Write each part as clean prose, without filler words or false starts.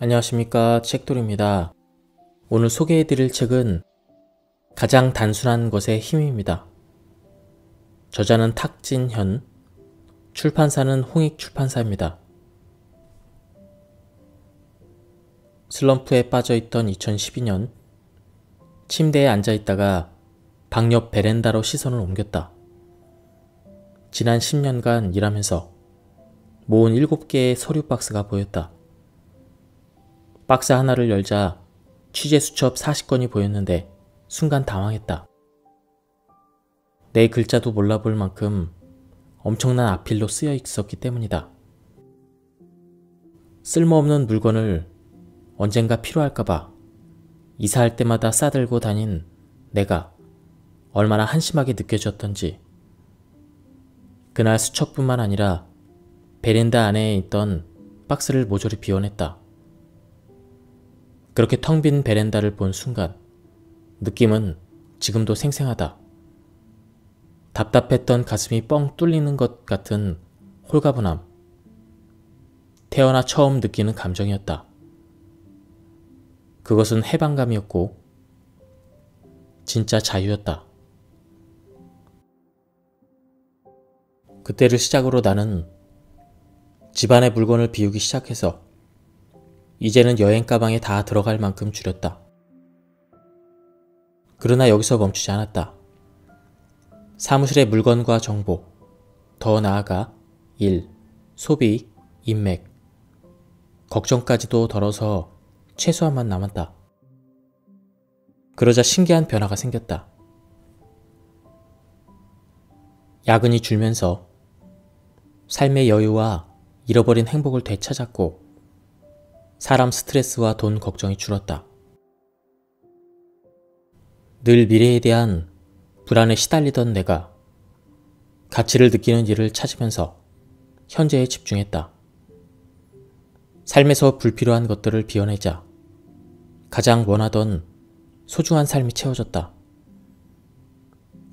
안녕하십니까, 책돌입니다. 오늘 소개해드릴 책은 가장 단순한 것의 힘입니다. 저자는 탁진현, 출판사는 홍익출판사입니다. 슬럼프에 빠져있던 2012년, 침대에 앉아있다가 방 옆 베란다로 시선을 옮겼다. 지난 10년간 일하면서 모은 7개의 서류 박스가 보였다. 박스 하나를 열자 취재 수첩 40건이 보였는데 순간 당황했다. 내 글자도 몰라볼 만큼 엄청난 악필로 쓰여 있었기 때문이다. 쓸모없는 물건을 언젠가 필요할까봐 이사할 때마다 싸들고 다닌 내가 얼마나 한심하게 느껴졌던지. 그날 수첩뿐만 아니라 베란다 안에 있던 박스를 모조리 비워냈다. 그렇게 텅 빈 베란다를 본 순간 느낌은 지금도 생생하다. 답답했던 가슴이 뻥 뚫리는 것 같은 홀가분함. 태어나 처음 느끼는 감정이었다. 그것은 해방감이었고 진짜 자유였다. 그때를 시작으로 나는 집안의 물건을 비우기 시작해서 이제는 여행 가방에 다 들어갈 만큼 줄였다. 그러나 여기서 멈추지 않았다. 사무실의 물건과 정보, 더 나아가 일, 소비, 인맥, 걱정까지도 덜어서 최소한만 남았다. 그러자 신기한 변화가 생겼다. 야근이 줄면서 삶의 여유와 잃어버린 행복을 되찾았고 사람 스트레스와 돈 걱정이 줄었다. 늘 미래에 대한 불안에 시달리던 내가 가치를 느끼는 일을 찾으면서 현재에 집중했다. 삶에서 불필요한 것들을 비워내자 가장 원하던 소중한 삶이 채워졌다.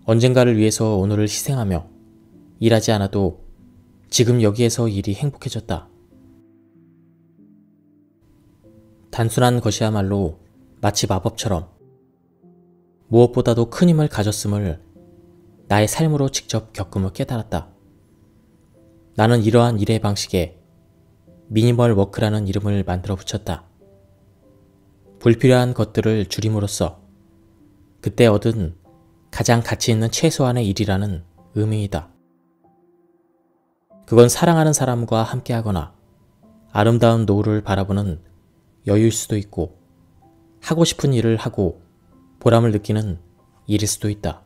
언젠가를 위해서 오늘을 희생하며 일하지 않아도 지금 여기에서 일이 행복해졌다. 단순한 것이야말로 마치 마법처럼 무엇보다도 큰 힘을 가졌음을 나의 삶으로 직접 겪음을 깨달았다. 나는 이러한 일의 방식에 미니멀 워크라는 이름을 만들어 붙였다. 불필요한 것들을 줄임으로써 그때 얻은 가장 가치 있는 최소한의 일이라는 의미이다. 그건 사랑하는 사람과 함께하거나 아름다운 노을을 바라보는 여유일 수도 있고 하고 싶은 일을 하고 보람을 느끼는 일일 수도 있다.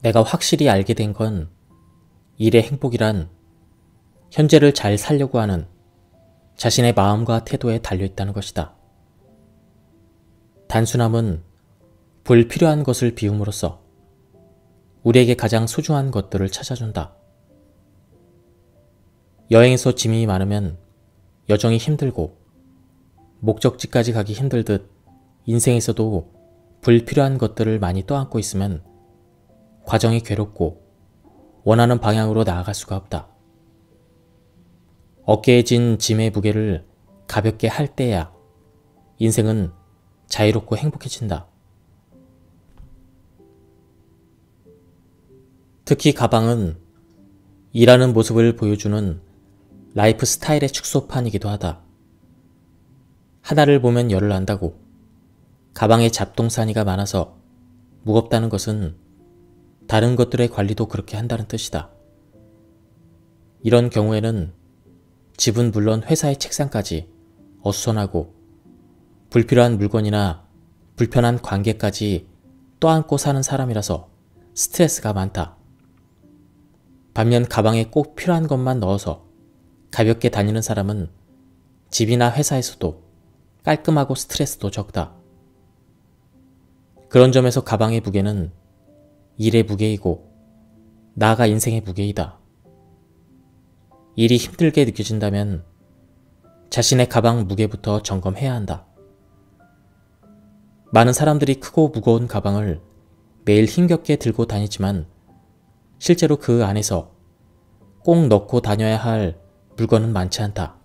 내가 확실히 알게 된 건 일의 행복이란 현재를 잘 살려고 하는 자신의 마음과 태도에 달려있다는 것이다. 단순함은 불필요한 것을 비움으로써 우리에게 가장 소중한 것들을 찾아준다. 여행에서 짐이 많으면 여정이 힘들고 목적지까지 가기 힘들듯 인생에서도 불필요한 것들을 많이 떠안고 있으면 과정이 괴롭고 원하는 방향으로 나아갈 수가 없다. 어깨에 진 짐의 무게를 가볍게 할 때야 인생은 자유롭고 행복해진다. 특히 가방은 일하는 모습을 보여주는 라이프 스타일의 축소판이기도 하다. 하나를 보면 열을 안다고 가방에 잡동사니가 많아서 무겁다는 것은 다른 것들의 관리도 그렇게 한다는 뜻이다. 이런 경우에는 집은 물론 회사의 책상까지 어수선하고 불필요한 물건이나 불편한 관계까지 떠안고 사는 사람이라서 스트레스가 많다. 반면 가방에 꼭 필요한 것만 넣어서 가볍게 다니는 사람은 집이나 회사에서도 깔끔하고 스트레스도 적다. 그런 점에서 가방의 무게는 일의 무게이고 나아가 인생의 무게이다. 일이 힘들게 느껴진다면 자신의 가방 무게부터 점검해야 한다. 많은 사람들이 크고 무거운 가방을 매일 힘겹게 들고 다니지만 실제로 그 안에서 꼭 넣고 다녀야 할 물건은 많지 않다.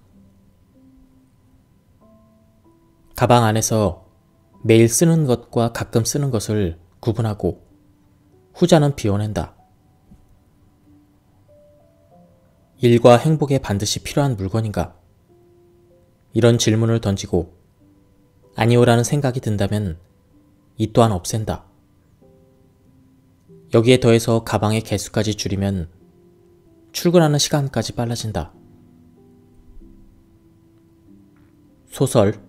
가방 안에서 매일 쓰는 것과 가끔 쓰는 것을 구분하고 후자는 비워낸다. 일과 행복에 반드시 필요한 물건인가? 이런 질문을 던지고 아니오라는 생각이 든다면 이 또한 없앤다. 여기에 더해서 가방의 개수까지 줄이면 출근하는 시간까지 빨라진다. 소설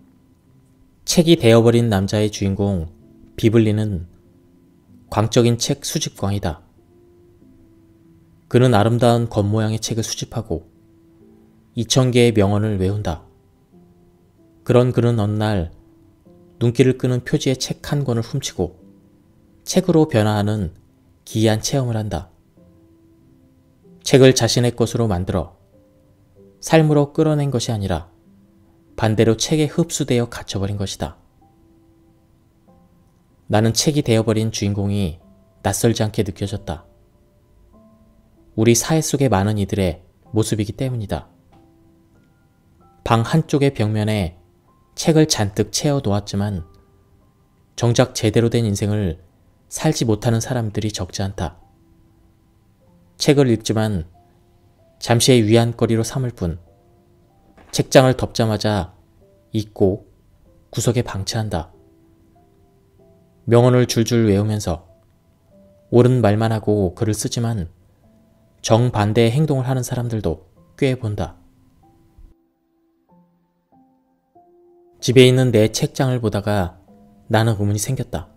책이 되어버린 남자의 주인공 비블리는 광적인 책 수집광이다. 그는 아름다운 겉모양의 책을 수집하고 2000개의 명언을 외운다. 그런 그는 어느 날 눈길을 끄는 표지의 책 한 권을 훔치고 책으로 변화하는 기이한 체험을 한다. 책을 자신의 것으로 만들어 삶으로 끌어낸 것이 아니라 반대로 책에 흡수되어 갇혀버린 것이다. 나는 책이 되어버린 주인공이 낯설지 않게 느껴졌다. 우리 사회 속의 많은 이들의 모습이기 때문이다. 방 한쪽의 벽면에 책을 잔뜩 채워 놓았지만 정작 제대로 된 인생을 살지 못하는 사람들이 적지 않다. 책을 읽지만 잠시의 위안거리로 삼을 뿐 책장을 덮자마자 잊고 구석에 방치한다. 명언을 줄줄 외우면서 옳은 말만 하고 글을 쓰지만 정반대의 행동을 하는 사람들도 꽤 본다. 집에 있는 내 책장을 보다가 나는 의문이 생겼다.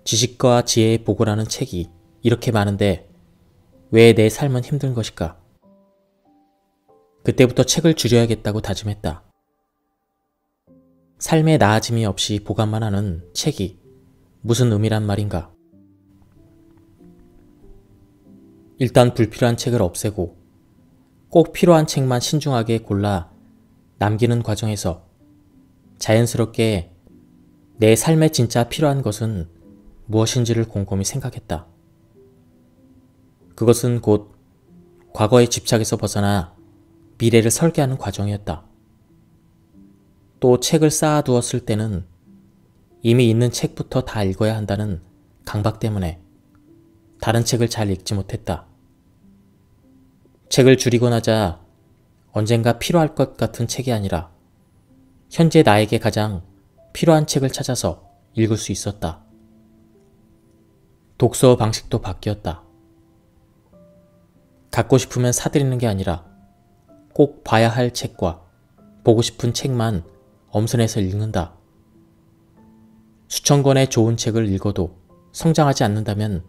지식과 지혜의 보고라는 책이 이렇게 많은데 왜 내 삶은 힘든 것일까? 그때부터 책을 줄여야겠다고 다짐했다. 삶의 나아짐이 없이 보관만 하는 책이 무슨 의미란 말인가? 일단 불필요한 책을 없애고 꼭 필요한 책만 신중하게 골라 남기는 과정에서 자연스럽게 내 삶에 진짜 필요한 것은 무엇인지를 곰곰이 생각했다. 그것은 곧 과거의 집착에서 벗어나 미래를 설계하는 과정이었다. 또 책을 쌓아두었을 때는 이미 있는 책부터 다 읽어야 한다는 강박 때문에 다른 책을 잘 읽지 못했다. 책을 줄이고 나자 언젠가 필요할 것 같은 책이 아니라 현재 나에게 가장 필요한 책을 찾아서 읽을 수 있었다. 독서 방식도 바뀌었다. 갖고 싶으면 사들이는 게 아니라 꼭 봐야 할 책과 보고 싶은 책만 엄선해서 읽는다. 수천 권의 좋은 책을 읽어도 성장하지 않는다면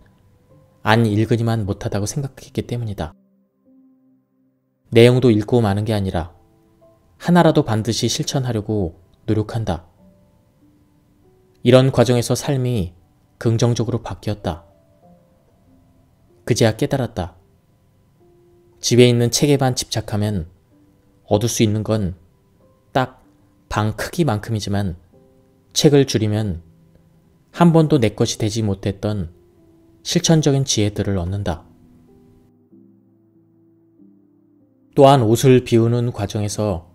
안 읽으니만 못하다고 생각했기 때문이다. 내용도 읽고 마는 게 아니라 하나라도 반드시 실천하려고 노력한다. 이런 과정에서 삶이 긍정적으로 바뀌었다. 그제야 깨달았다. 집에 있는 책에만 집착하면 얻을 수 있는 건 딱 방 크기만큼이지만 책을 줄이면 한 번도 내 것이 되지 못했던 실천적인 지혜들을 얻는다. 또한 옷을 비우는 과정에서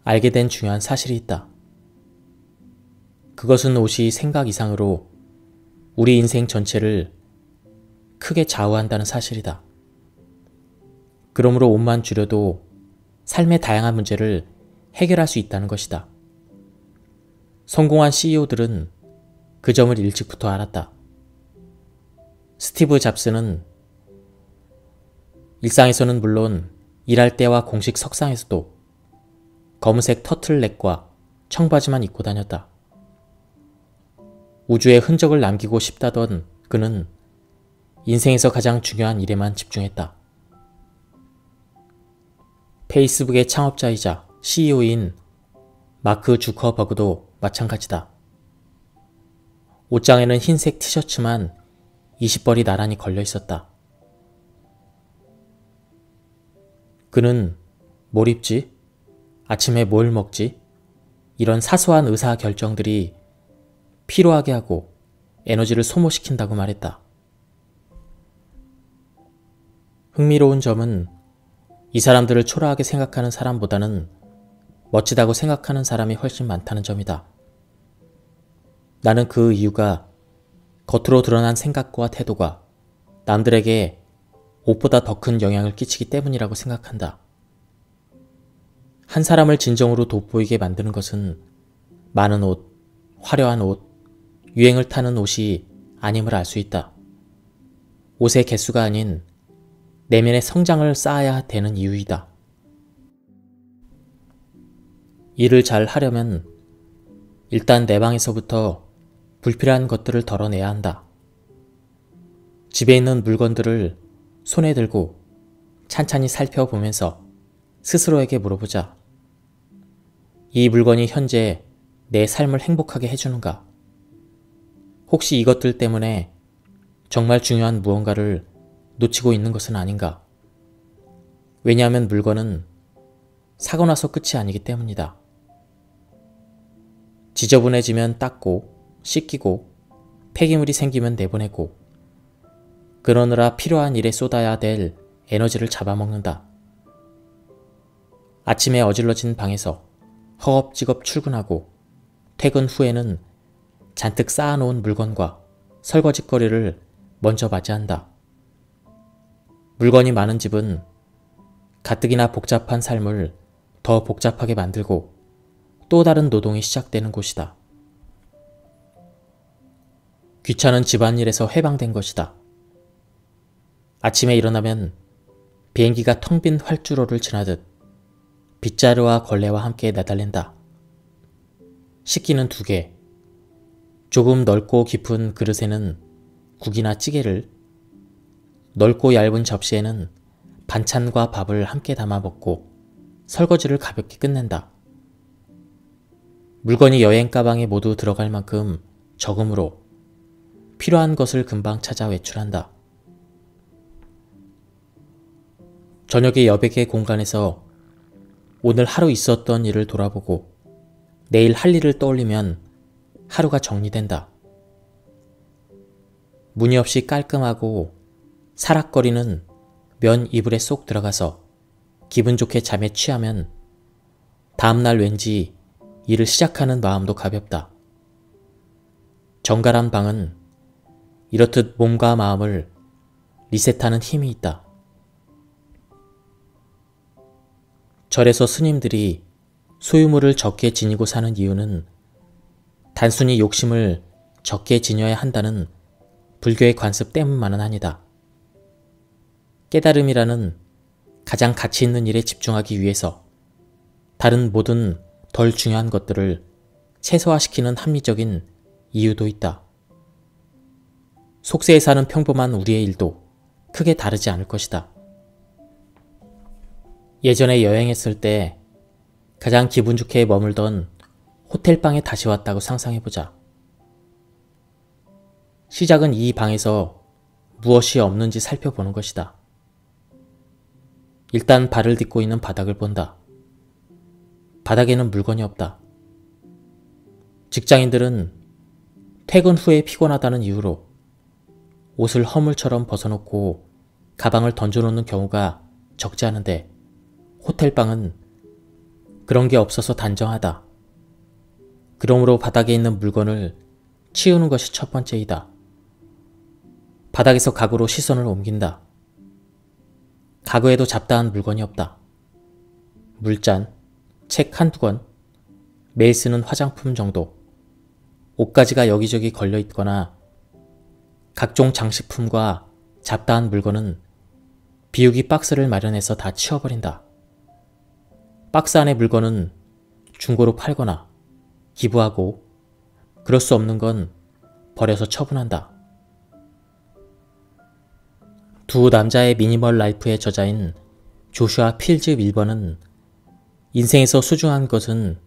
알게 된 중요한 사실이 있다. 그것은 옷이 생각 이상으로 우리 인생 전체를 크게 좌우한다는 사실이다. 그러므로 옷만 줄여도 삶의 다양한 문제를 해결할 수 있다는 것이다. 성공한 CEO들은 그 점을 일찍부터 알았다. 스티브 잡스는 일상에서는 물론 일할 때와 공식 석상에서도 검은색 터틀넥과 청바지만 입고 다녔다. 우주에 흔적을 남기고 싶다던 그는 인생에서 가장 중요한 일에만 집중했다. 페이스북의 창업자이자 CEO인 마크 주커버그도 마찬가지다. 옷장에는 흰색 티셔츠만 20벌이 나란히 걸려 있었다. 그는 뭘 입지? 아침에 뭘 먹지? 이런 사소한 의사결정들이 피로하게 하고 에너지를 소모시킨다고 말했다. 흥미로운 점은 이 사람들을 초라하게 생각하는 사람보다는 멋지다고 생각하는 사람이 훨씬 많다는 점이다. 나는 그 이유가 겉으로 드러난 생각과 태도가 남들에게 옷보다 더 큰 영향을 끼치기 때문이라고 생각한다. 한 사람을 진정으로 돋보이게 만드는 것은 많은 옷, 화려한 옷, 유행을 타는 옷이 아님을 알 수 있다. 옷의 개수가 아닌 내면의 성장을 쌓아야 되는 이유이다. 일을 잘 하려면 일단 내 방에서부터 불필요한 것들을 덜어내야 한다. 집에 있는 물건들을 손에 들고 찬찬히 살펴보면서 스스로에게 물어보자. 이 물건이 현재 내 삶을 행복하게 해주는가? 혹시 이것들 때문에 정말 중요한 무언가를 놓치고 있는 것은 아닌가? 왜냐하면 물건은 사고 나서 끝이 아니기 때문이다. 지저분해지면 닦고 씻기고 폐기물이 생기면 내보내고 그러느라 필요한 일에 쏟아야 될 에너지를 잡아먹는다. 아침에 어질러진 방에서 허겁지겁 출근하고 퇴근 후에는 잔뜩 쌓아놓은 물건과 설거지거리를 먼저 맞이한다. 물건이 많은 집은 가뜩이나 복잡한 삶을 더 복잡하게 만들고 또 다른 노동이 시작되는 곳이다. 귀찮은 집안일에서 해방된 것이다. 아침에 일어나면 비행기가 텅 빈 활주로를 지나듯 빗자루와 걸레와 함께 내달린다. 식기는 2개, 조금 넓고 깊은 그릇에는 국이나 찌개를, 넓고 얇은 접시에는 반찬과 밥을 함께 담아 먹고 설거지를 가볍게 끝낸다. 물건이 여행 가방에 모두 들어갈 만큼 적음으로 필요한 것을 금방 찾아 외출한다. 저녁에 여백의 공간에서 오늘 하루 있었던 일을 돌아보고 내일 할 일을 떠올리면 하루가 정리된다. 무늬 없이 깔끔하고 사락거리는 면 이불에 쏙 들어가서 기분 좋게 잠에 취하면 다음날 왠지 일을 시작하는 마음도 가볍다. 정갈한 방은 이렇듯 몸과 마음을 리셋하는 힘이 있다. 절에서 스님들이 소유물을 적게 지니고 사는 이유는 단순히 욕심을 적게 지녀야 한다는 불교의 관습 때문만은 아니다. 깨달음이라는 가장 가치 있는 일에 집중하기 위해서 다른 모든 덜 중요한 것들을 최소화시키는 합리적인 이유도 있다. 속세에 사는 평범한 우리의 일도 크게 다르지 않을 것이다. 예전에 여행했을 때 가장 기분 좋게 머물던 호텔방에 다시 왔다고 상상해보자. 시작은 이 방에서 무엇이 없는지 살펴보는 것이다. 일단 발을 딛고 있는 바닥을 본다. 바닥에는 물건이 없다. 직장인들은 퇴근 후에 피곤하다는 이유로 옷을 허물처럼 벗어놓고 가방을 던져놓는 경우가 적지 않은데 호텔방은 그런 게 없어서 단정하다. 그러므로 바닥에 있는 물건을 치우는 것이 첫 번째이다. 바닥에서 가구로 시선을 옮긴다. 가구에도 잡다한 물건이 없다. 물잔, 책 한두 권, 매일 쓰는 화장품 정도, 옷가지가 여기저기 걸려있거나 각종 장식품과 잡다한 물건은 비우기 박스를 마련해서 다 치워버린다. 박스 안의 물건은 중고로 팔거나 기부하고 그럴 수 없는 건 버려서 처분한다. 두 남자의 미니멀 라이프의 저자인 조슈아 필즈 밀번은 인생에서 소중한 것은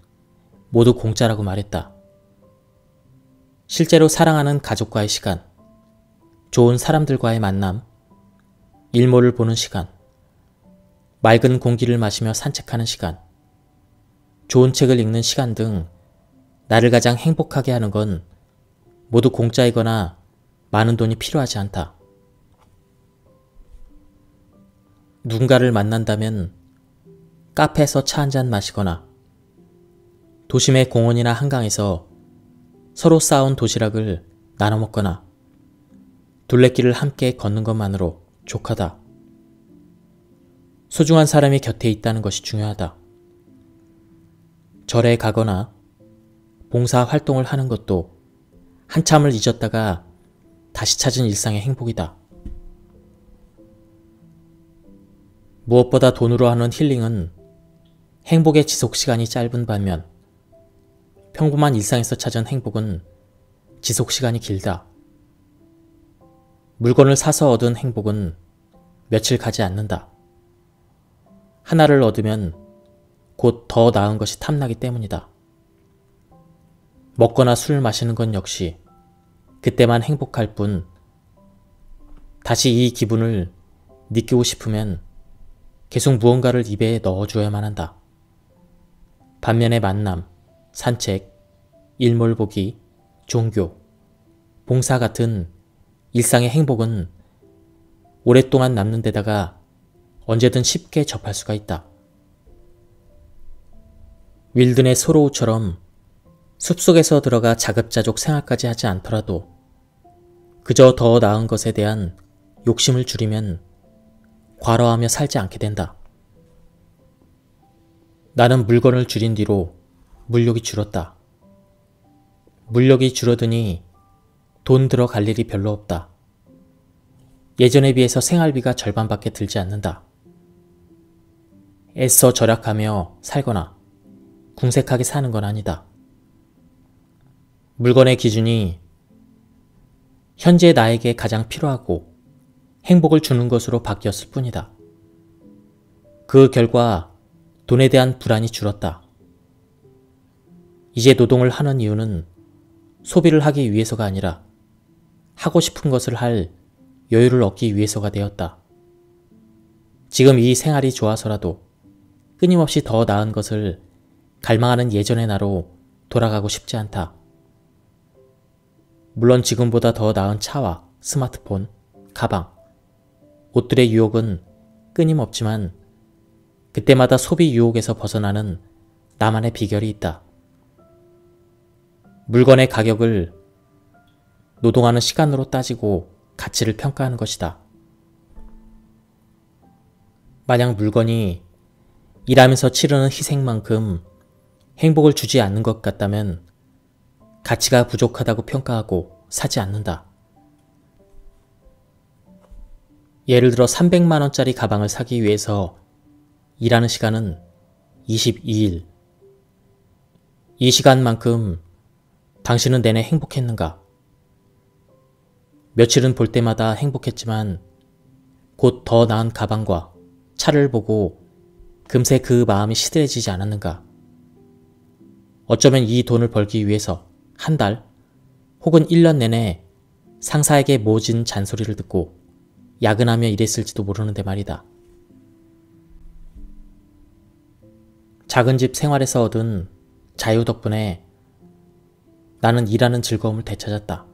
모두 공짜라고 말했다. 실제로 사랑하는 가족과의 시간, 좋은 사람들과의 만남, 일몰을 보는 시간, 맑은 공기를 마시며 산책하는 시간, 좋은 책을 읽는 시간 등 나를 가장 행복하게 하는 건 모두 공짜이거나 많은 돈이 필요하지 않다. 누군가를 만난다면 카페에서 차 한잔 마시거나 도심의 공원이나 한강에서 서로 쌓아온 도시락을 나눠 먹거나 둘레길을 함께 걷는 것만으로 족하다. 소중한 사람이 곁에 있다는 것이 중요하다. 절에 가거나 봉사 활동을 하는 것도 한참을 잊었다가 다시 찾은 일상의 행복이다. 무엇보다 돈으로 하는 힐링은 행복의 지속시간이 짧은 반면 평범한 일상에서 찾은 행복은 지속시간이 길다. 물건을 사서 얻은 행복은 며칠 가지 않는다. 하나를 얻으면 곧 더 나은 것이 탐나기 때문이다. 먹거나 술을 마시는 건 역시 그때만 행복할 뿐 다시 이 기분을 느끼고 싶으면 계속 무언가를 입에 넣어줘야만 한다. 반면에 만남, 산책, 일몰보기, 종교, 봉사 같은 일상의 행복은 오랫동안 남는 데다가 언제든 쉽게 접할 수가 있다. 윌든의 소로우처럼 숲속에서 들어가 자급자족 생활까지 하지 않더라도 그저 더 나은 것에 대한 욕심을 줄이면 과로하며 살지 않게 된다. 나는 물건을 줄인 뒤로 물욕이 줄었다. 물욕이 줄어드니 돈 들어갈 일이 별로 없다. 예전에 비해서 생활비가 절반밖에 들지 않는다. 애써 절약하며 살거나 궁색하게 사는 건 아니다. 물건의 기준이 현재 나에게 가장 필요하고 행복을 주는 것으로 바뀌었을 뿐이다. 그 결과 돈에 대한 불안이 줄었다. 이제 노동을 하는 이유는 소비를 하기 위해서가 아니라 하고 싶은 것을 할 여유를 얻기 위해서가 되었다. 지금 이 생활이 좋아서라도 끊임없이 더 나은 것을 갈망하는 예전의 나로 돌아가고 싶지 않다. 물론 지금보다 더 나은 차와 스마트폰, 가방, 옷들의 유혹은 끊임없지만 그때마다 소비 유혹에서 벗어나는 나만의 비결이 있다. 물건의 가격을 노동하는 시간으로 따지고 가치를 평가하는 것이다. 만약 물건이 일하면서 치르는 희생만큼 행복을 주지 않는 것 같다면 가치가 부족하다고 평가하고 사지 않는다. 예를 들어 300만원짜리 가방을 사기 위해서 일하는 시간은 22일. 이 시간만큼 당신은 내내 행복했는가? 며칠은 볼 때마다 행복했지만 곧 더 나은 가방과 차를 보고 금세 그 마음이 시들해지지 않았는가? 어쩌면 이 돈을 벌기 위해서 한 달 혹은 1년 내내 상사에게 모진 잔소리를 듣고 야근하며 일했을지도 모르는데 말이다. 작은 집 생활에서 얻은 자유 덕분에 나는 일하는 즐거움을 되찾았다.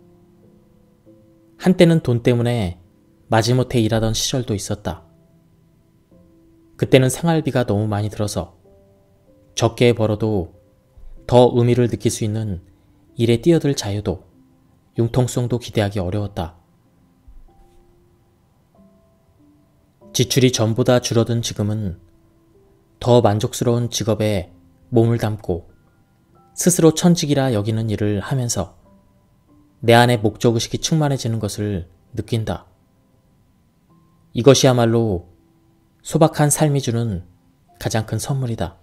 한때는 돈 때문에 마지못해 일하던 시절도 있었다. 그때는 생활비가 너무 많이 들어서 적게 벌어도 더 의미를 느낄 수 있는 일에 뛰어들 자유도 융통성도 기대하기 어려웠다. 지출이 전보다 줄어든 지금은 더 만족스러운 직업에 몸을 담고 스스로 천직이라 여기는 일을 하면서 내 안에 목적의식이 충만해지는 것을 느낀다. 이것이야말로 소박한 삶이 주는 가장 큰 선물이다.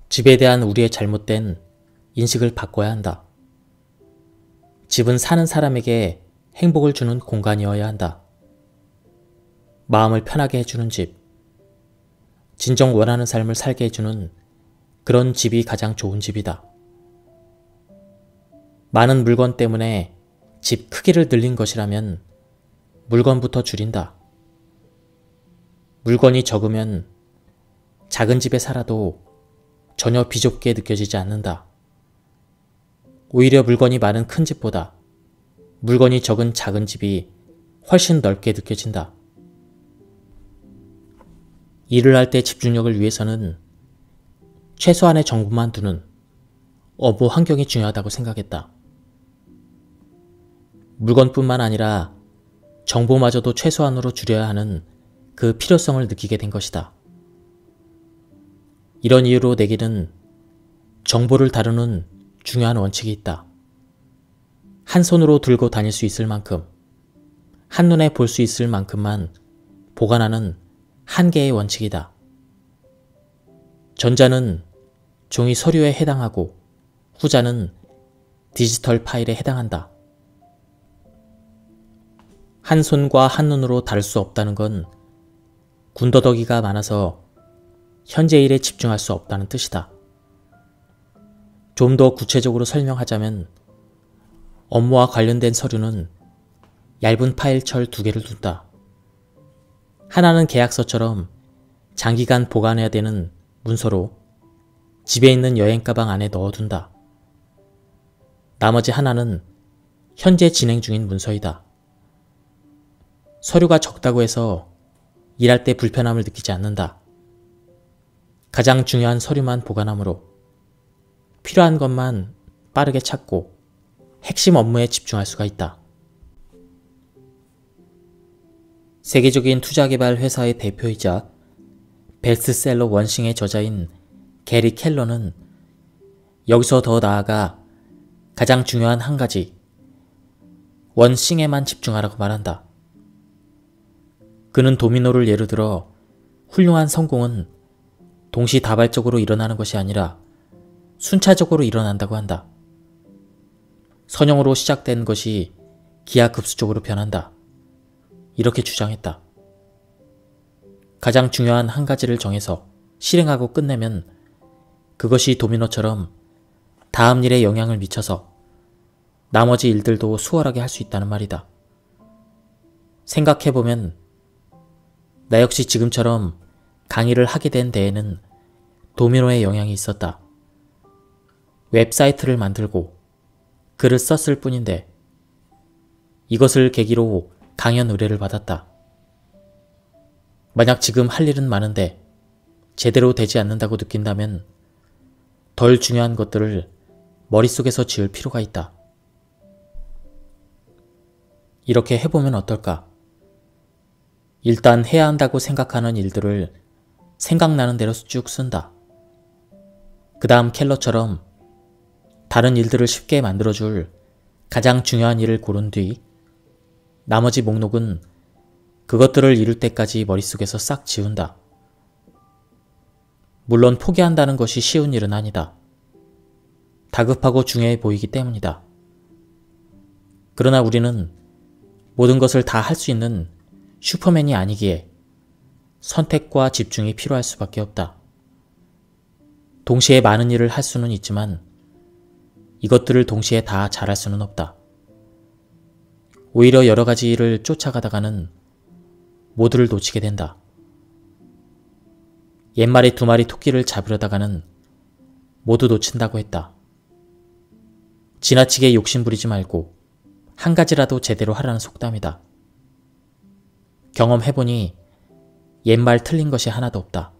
집에 대한 우리의 잘못된 인식을 바꿔야 한다. 집은 사는 사람에게 행복을 주는 공간이어야 한다. 마음을 편하게 해주는 집, 진정 원하는 삶을 살게 해주는 그런 집이 가장 좋은 집이다. 많은 물건 때문에 집 크기를 늘린 것이라면 물건부터 줄인다. 물건이 적으면 작은 집에 살아도 전혀 비좁게 느껴지지 않는다. 오히려 물건이 많은 큰 집보다 물건이 적은 작은 집이 훨씬 넓게 느껴진다. 일을 할 때 집중력을 위해서는 최소한의 정보만 두는 업무 환경이 중요하다고 생각했다. 물건뿐만 아니라 정보마저도 최소한으로 줄여야 하는 그 필요성을 느끼게 된 것이다. 이런 이유로 내게는 정보를 다루는 중요한 원칙이 있다. 한 손으로 들고 다닐 수 있을 만큼, 한눈에 볼 수 있을 만큼만 보관하는 한계의 원칙이다. 전자는 종이 서류에 해당하고 후자는 디지털 파일에 해당한다. 한 손과 한눈으로 다룰 수 없다는 건 군더더기가 많아서 현재 일에 집중할 수 없다는 뜻이다. 좀 더 구체적으로 설명하자면 업무와 관련된 서류는 얇은 파일철 2개를 둔다. 하나는 계약서처럼 장기간 보관해야 되는 문서로 집에 있는 여행 가방 안에 넣어둔다. 나머지 하나는 현재 진행 중인 문서이다. 서류가 적다고 해서 일할 때 불편함을 느끼지 않는다. 가장 중요한 서류만 보관하므로 필요한 것만 빠르게 찾고 핵심 업무에 집중할 수가 있다. 세계적인 투자개발 회사의 대표이자 베스트셀러 원싱의 저자인 게리 켈러는 여기서 더 나아가 가장 중요한 한 가지, 원싱에만 집중하라고 말한다. 그는 도미노를 예로 들어 훌륭한 성공은 동시다발적으로 일어나는 것이 아니라 순차적으로 일어난다고 한다. 선형으로 시작된 것이 기하급수적으로 변한다. 이렇게 주장했다. 가장 중요한 한 가지를 정해서 실행하고 끝내면 그것이 도미노처럼 다음 일에 영향을 미쳐서 나머지 일들도 수월하게 할 수 있다는 말이다. 생각해보면 나 역시 지금처럼 강의를 하게 된 데에는 도미노의 영향이 있었다. 웹사이트를 만들고 글을 썼을 뿐인데 이것을 계기로 강연 의뢰를 받았다. 만약 지금 할 일은 많은데 제대로 되지 않는다고 느낀다면 덜 중요한 것들을 머릿속에서 지을 필요가 있다. 이렇게 해보면 어떨까? 일단 해야 한다고 생각하는 일들을 생각나는 대로 쭉 쓴다. 그 다음 켈러처럼 다른 일들을 쉽게 만들어줄 가장 중요한 일을 고른 뒤 나머지 목록은 그것들을 이룰 때까지 머릿속에서 싹 지운다. 물론 포기한다는 것이 쉬운 일은 아니다. 다급하고 중요해 보이기 때문이다. 그러나 우리는 모든 것을 다 할 수 있는 슈퍼맨이 아니기에 선택과 집중이 필요할 수밖에 없다. 동시에 많은 일을 할 수는 있지만 이것들을 동시에 다 잘할 수는 없다. 오히려 여러 가지 일을 쫓아가다가는 모두를 놓치게 된다. 옛말에 2마리 토끼를 잡으려다가는 모두 놓친다고 했다. 지나치게 욕심부리지 말고 한 가지라도 제대로 하라는 속담이다. 경험해보니 옛말 틀린 것이 하나도 없다.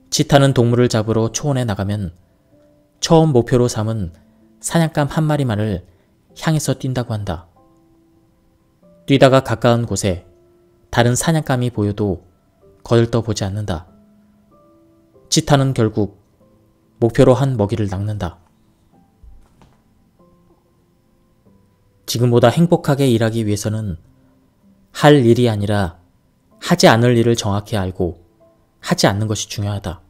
치타는 동물을 잡으러 초원에 나가면 처음 목표로 삼은 사냥감 한 마리만을 향해서 뛴다고 한다. 뛰다가 가까운 곳에 다른 사냥감이 보여도 거들떠보지 않는다. 치타는 결국 목표로 한 먹이를 낚는다. 지금보다 행복하게 일하기 위해서는 할 일이 아니라 하지 않을 일을 정확히 알고 하지 않는 것이 중요하다.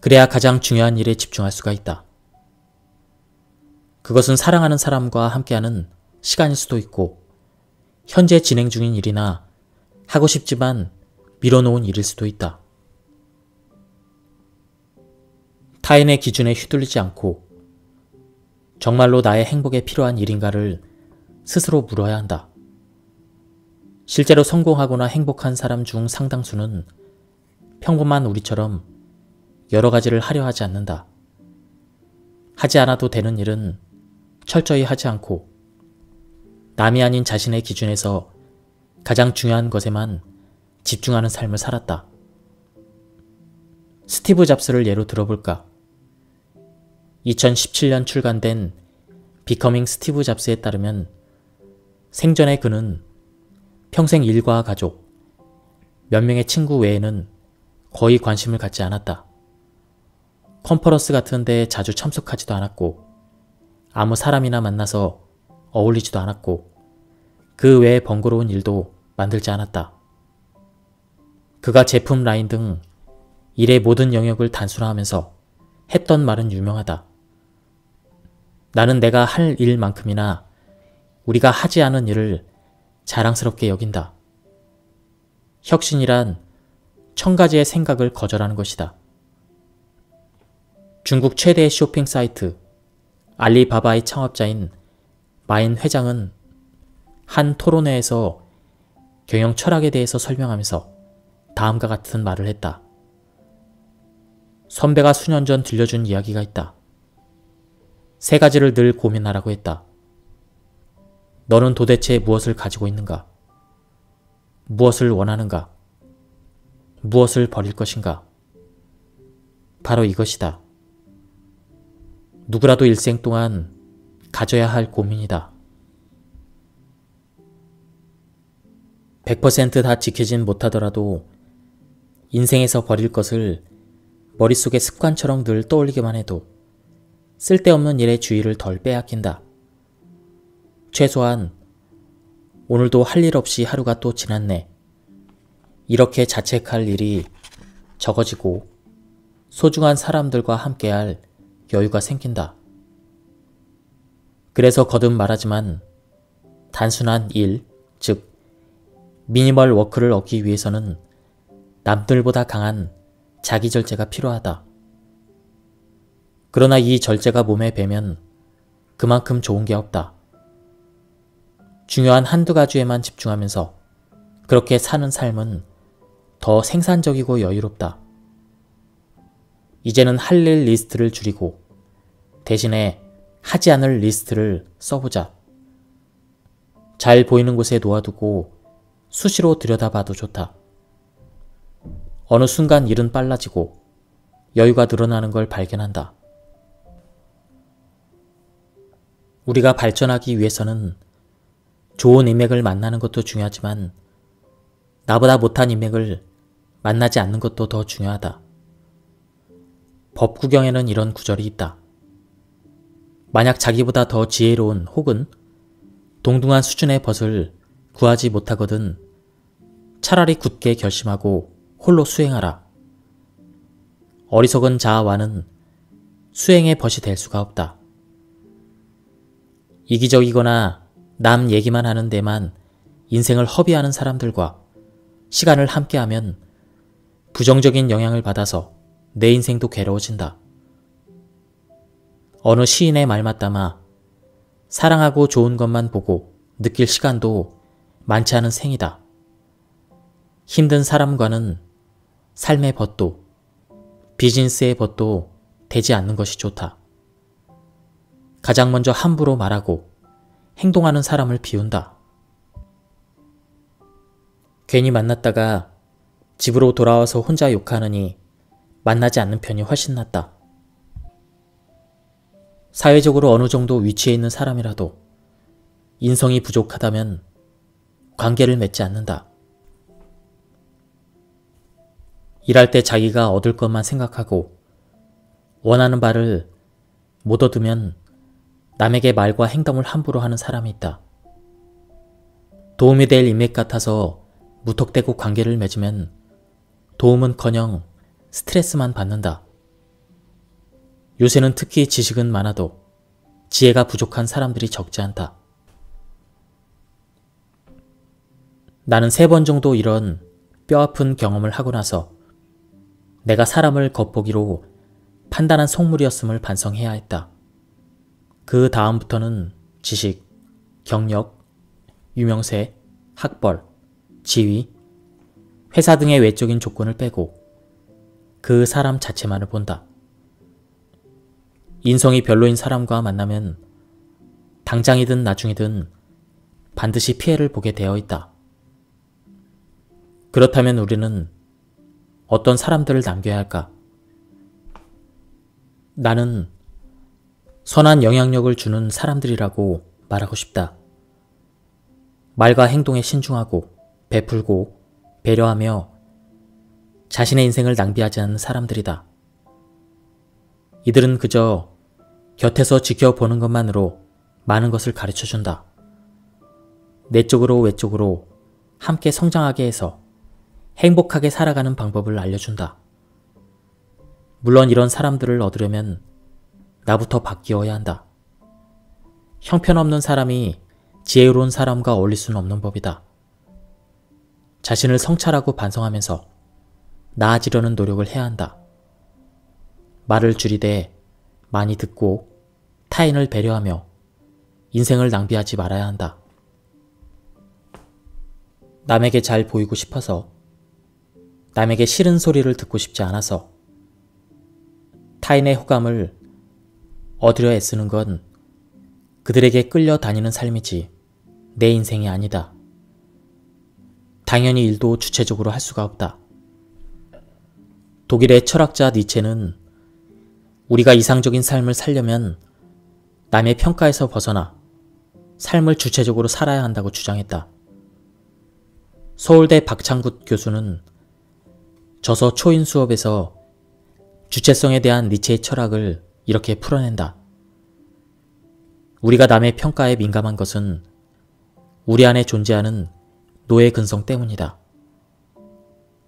그래야 가장 중요한 일에 집중할 수가 있다. 그것은 사랑하는 사람과 함께하는 시간일 수도 있고 현재 진행 중인 일이나 하고 싶지만 미뤄놓은 일일 수도 있다. 타인의 기준에 휘둘리지 않고 정말로 나의 행복에 필요한 일인가를 스스로 물어야 한다. 실제로 성공하거나 행복한 사람 중 상당수는 평범한 우리처럼 여러 가지를 하려 하지 않는다. 하지 않아도 되는 일은 철저히 하지 않고 남이 아닌 자신의 기준에서 가장 중요한 것에만 집중하는 삶을 살았다. 스티브 잡스를 예로 들어볼까? 2017년 출간된 비커밍 스티브 잡스에 따르면 생전에 그는 평생 일과 가족, 몇 명의 친구 외에는 거의 관심을 갖지 않았다. 컨퍼런스 같은 데에 자주 참석하지도 않았고 아무 사람이나 만나서 어울리지도 않았고 그 외에 번거로운 일도 만들지 않았다. 그가 제품 라인 등 일의 모든 영역을 단순화하면서 했던 말은 유명하다. 나는 내가 할 일만큼이나 우리가 하지 않은 일을 자랑스럽게 여긴다. 혁신이란 1000가지의 생각을 거절하는 것이다. 중국 최대의 쇼핑 사이트 알리바바의 창업자인 마인 회장은 한 토론회에서 경영 철학에 대해서 설명하면서 다음과 같은 말을 했다. 선배가 수년 전 들려준 이야기가 있다. 3가지를 늘 고민하라고 했다. 너는 도대체 무엇을 가지고 있는가? 무엇을 원하는가? 무엇을 버릴 것인가? 바로 이것이다. 누구라도 일생 동안 가져야 할 고민이다. 100% 다 지키진 못하더라도 인생에서 버릴 것을 머릿속에 습관처럼 늘 떠올리기만 해도 쓸데없는 일에 주의를 덜 빼앗긴다. 최소한 오늘도 할 일 없이 하루가 또 지났네. 이렇게 자책할 일이 적어지고 소중한 사람들과 함께할 여유가 생긴다. 그래서 거듭 말하지만 단순한 일, 즉 미니멀 워크를 얻기 위해서는 남들보다 강한 자기 절제가 필요하다. 그러나 이 절제가 몸에 배면 그만큼 좋은 게 없다. 중요한 한두 가지에만 집중하면서 그렇게 사는 삶은 더 생산적이고 여유롭다. 이제는 할 일 리스트를 줄이고 대신에 하지 않을 리스트를 써보자. 잘 보이는 곳에 놓아두고 수시로 들여다봐도 좋다. 어느 순간 일은 빨라지고 여유가 늘어나는 걸 발견한다. 우리가 발전하기 위해서는 좋은 인맥을 만나는 것도 중요하지만 나보다 못한 인맥을 만나지 않는 것도 더 중요하다. 법구경에는 이런 구절이 있다. 만약 자기보다 더 지혜로운 혹은 동등한 수준의 벗을 구하지 못하거든 차라리 굳게 결심하고 홀로 수행하라. 어리석은 자아와는 수행의 벗이 될 수가 없다. 이기적이거나 남 얘기만 하는 데만 인생을 허비하는 사람들과 시간을 함께하면 부정적인 영향을 받아서 내 인생도 괴로워진다. 어느 시인의 말 맞담아 사랑하고 좋은 것만 보고 느낄 시간도 많지 않은 생이다. 힘든 사람과는 삶의 벗도 비즈니스의 벗도 되지 않는 것이 좋다. 가장 먼저 함부로 말하고 행동하는 사람을 비운다. 괜히 만났다가 집으로 돌아와서 혼자 욕하느니 만나지 않는 편이 훨씬 낫다. 사회적으로 어느 정도 위치에 있는 사람이라도 인성이 부족하다면 관계를 맺지 않는다. 일할 때 자기가 얻을 것만 생각하고 원하는 바를 못 얻으면 남에게 말과 행동을 함부로 하는 사람이 있다. 도움이 될 인맥 같아서 무턱대고 관계를 맺으면 도움은커녕 스트레스만 받는다. 요새는 특히 지식은 많아도 지혜가 부족한 사람들이 적지 않다. 나는 3번 정도 이런 뼈아픈 경험을 하고 나서 내가 사람을 겉보기로 판단한 속물이었음을 반성해야 했다. 그 다음부터는 지식, 경력, 유명세, 학벌, 지위, 회사 등의 외적인 조건을 빼고 그 사람 자체만을 본다. 인성이 별로인 사람과 만나면 당장이든 나중이든 반드시 피해를 보게 되어 있다. 그렇다면 우리는 어떤 사람들을 남겨야 할까? 나는 선한 영향력을 주는 사람들이라고 말하고 싶다. 말과 행동에 신중하고 베풀고 배려하며 자신의 인생을 낭비하지 않는 사람들이다. 이들은 그저 곁에서 지켜보는 것만으로 많은 것을 가르쳐준다. 내적으로 외적으로 함께 성장하게 해서 행복하게 살아가는 방법을 알려준다. 물론 이런 사람들을 얻으려면 나부터 바뀌어야 한다. 형편없는 사람이 지혜로운 사람과 어울릴 수는 없는 법이다. 자신을 성찰하고 반성하면서 나아지려는 노력을 해야 한다. 말을 줄이되 많이 듣고 타인을 배려하며 인생을 낭비하지 말아야 한다. 남에게 잘 보이고 싶어서, 남에게 싫은 소리를 듣고 싶지 않아서 타인의 호감을 얻으려 애쓰는 건 그들에게 끌려다니는 삶이지 내 인생이 아니다. 당연히 일도 주체적으로 할 수가 없다. 독일의 철학자 니체는 우리가 이상적인 삶을 살려면 남의 평가에서 벗어나 삶을 주체적으로 살아야 한다고 주장했다. 서울대 박창굿 교수는 저서 초인 수업에서 주체성에 대한 니체의 철학을 이렇게 풀어낸다. 우리가 남의 평가에 민감한 것은 우리 안에 존재하는 노예 근성 때문이다.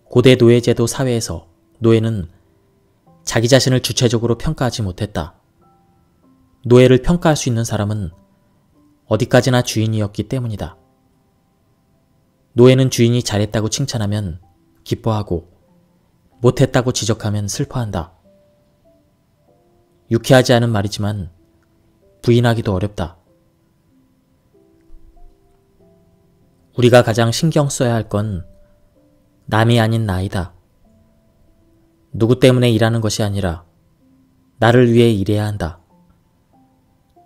고대 노예제도 사회에서 노예는 자기 자신을 주체적으로 평가하지 못했다. 노예를 평가할 수 있는 사람은 어디까지나 주인이었기 때문이다. 노예는 주인이 잘했다고 칭찬하면 기뻐하고 못했다고 지적하면 슬퍼한다. 유쾌하지 않은 말이지만 부인하기도 어렵다. 우리가 가장 신경 써야 할 건 남이 아닌 나이다. 누구 때문에 일하는 것이 아니라 나를 위해 일해야 한다.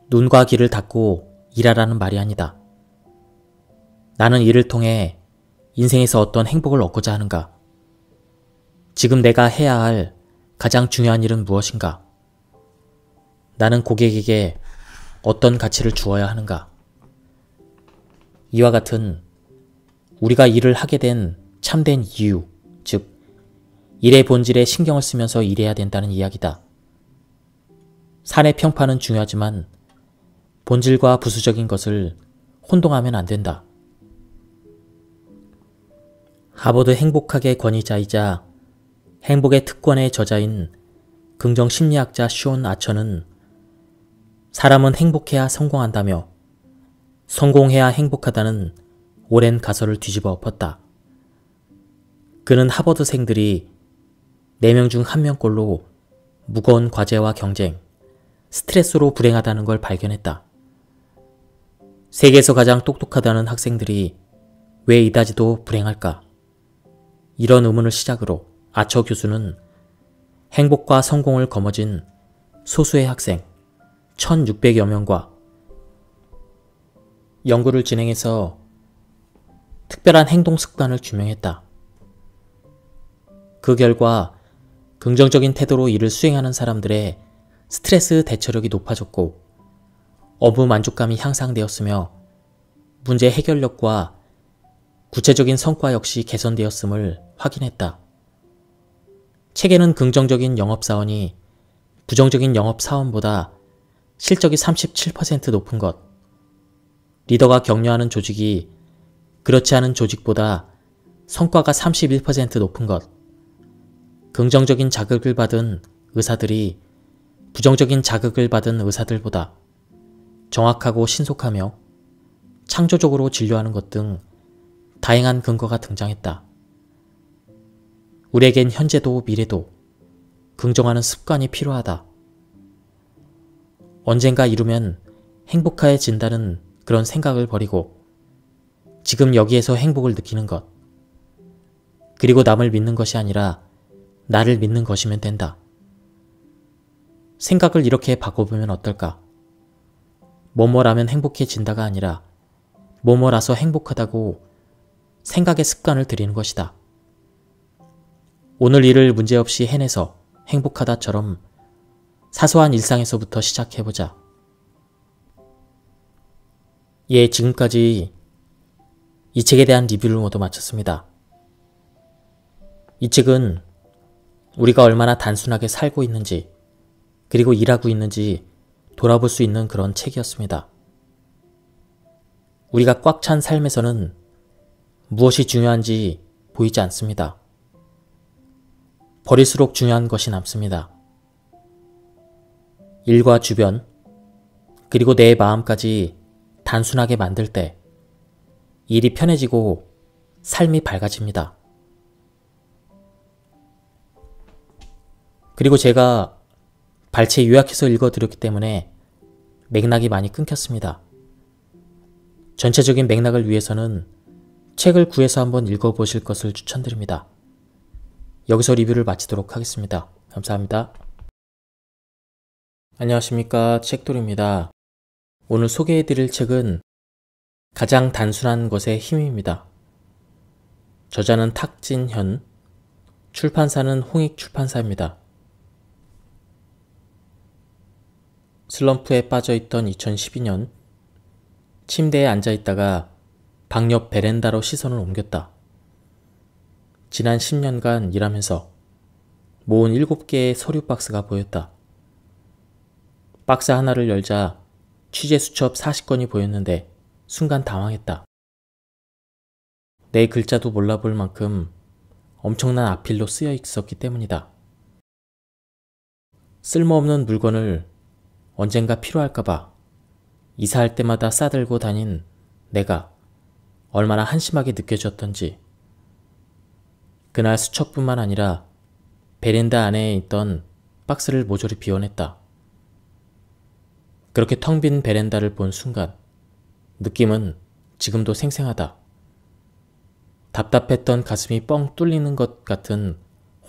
눈과 귀를 닫고 일하라는 말이 아니다. 나는 이를 통해 인생에서 어떤 행복을 얻고자 하는가? 지금 내가 해야 할 가장 중요한 일은 무엇인가? 나는 고객에게 어떤 가치를 주어야 하는가? 이와 같은 우리가 일을 하게 된 참된 이유, 즉 일의 본질에 신경을 쓰면서 일해야 된다는 이야기다. 사내 평판은 중요하지만 본질과 부수적인 것을 혼동하면 안 된다. 하버드 행복학의 권위자이자 행복의 특권의 저자인 긍정심리학자 숀 아처는 사람은 행복해야 성공한다며 성공해야 행복하다는 오랜 가설을 뒤집어 엎었다. 그는 하버드생들이 4명 중 1명꼴로 무거운 과제와 경쟁, 스트레스로 불행하다는 걸 발견했다. 세계에서 가장 똑똑하다는 학생들이 왜 이다지도 불행할까? 이런 의문을 시작으로 아처 교수는 행복과 성공을 거머쥔 소수의 학생 1600여 명과 연구를 진행해서 특별한 행동 습관을 규명했다. 그 결과 긍정적인 태도로 일을 수행하는 사람들의 스트레스 대처력이 높아졌고 업무 만족감이 향상되었으며 문제 해결력과 구체적인 성과 역시 개선되었음을 확인했다. 책에는 긍정적인 영업사원이 부정적인 영업사원보다 실적이 37% 높은 것, 리더가 격려하는 조직이 그렇지 않은 조직보다 성과가 31% 높은 것, 긍정적인 자극을 받은 의사들이 부정적인 자극을 받은 의사들보다 정확하고 신속하며 창조적으로 진료하는 것 등 다양한 근거가 등장했다. 우리에겐 현재도 미래도 긍정하는 습관이 필요하다. 언젠가 이루면 행복해진다는 그런 생각을 버리고 지금 여기에서 행복을 느끼는 것, 그리고 남을 믿는 것이 아니라 나를 믿는 것이면 된다. 생각을 이렇게 바꿔보면 어떨까? 뭐뭐라면 행복해진다가 아니라 뭐뭐라서 행복하다고 생각의 습관을 들이는 것이다. 오늘 일을 문제없이 해내서 행복하다처럼 사소한 일상에서부터 시작해보자. 예, 지금까지 이 책에 대한 리뷰를 모두 마쳤습니다. 이 책은 우리가 얼마나 단순하게 살고 있는지, 그리고 일하고 있는지 돌아볼 수 있는 그런 책이었습니다. 우리가 꽉 찬 삶에서는 무엇이 중요한지 보이지 않습니다. 버릴수록 중요한 것이 남습니다. 일과 주변, 그리고 내 마음까지 단순하게 만들 때 일이 편해지고 삶이 밝아집니다. 그리고 제가 발췌 요약해서 읽어드렸기 때문에 맥락이 많이 끊겼습니다. 전체적인 맥락을 위해서는 책을 구해서 한번 읽어보실 것을 추천드립니다. 여기서 리뷰를 마치도록 하겠습니다. 감사합니다. 안녕하십니까, 책돌이입니다. 오늘 소개해드릴 책은 가장 단순한 것의 힘입니다. 저자는 탁진현, 출판사는 홍익출판사입니다. 슬럼프에 빠져있던 2012년, 침대에 앉아있다가 방 옆 베란다로 시선을 옮겼다. 지난 10년간 일하면서 모은 7개의 서류 박스가 보였다. 박스 하나를 열자 취재 수첩 40건이 보였는데 순간 당황했다. 내 글자도 몰라볼 만큼 엄청난 악필로 쓰여 있었기 때문이다. 쓸모없는 물건을 언젠가 필요할까봐 이사할 때마다 싸들고 다닌 내가 얼마나 한심하게 느껴졌던지. 그날 수첩뿐만 아니라 베란다 안에 있던 박스를 모조리 비워냈다. 그렇게 텅 빈 베란다를 본 순간 느낌은 지금도 생생하다. 답답했던 가슴이 뻥 뚫리는 것 같은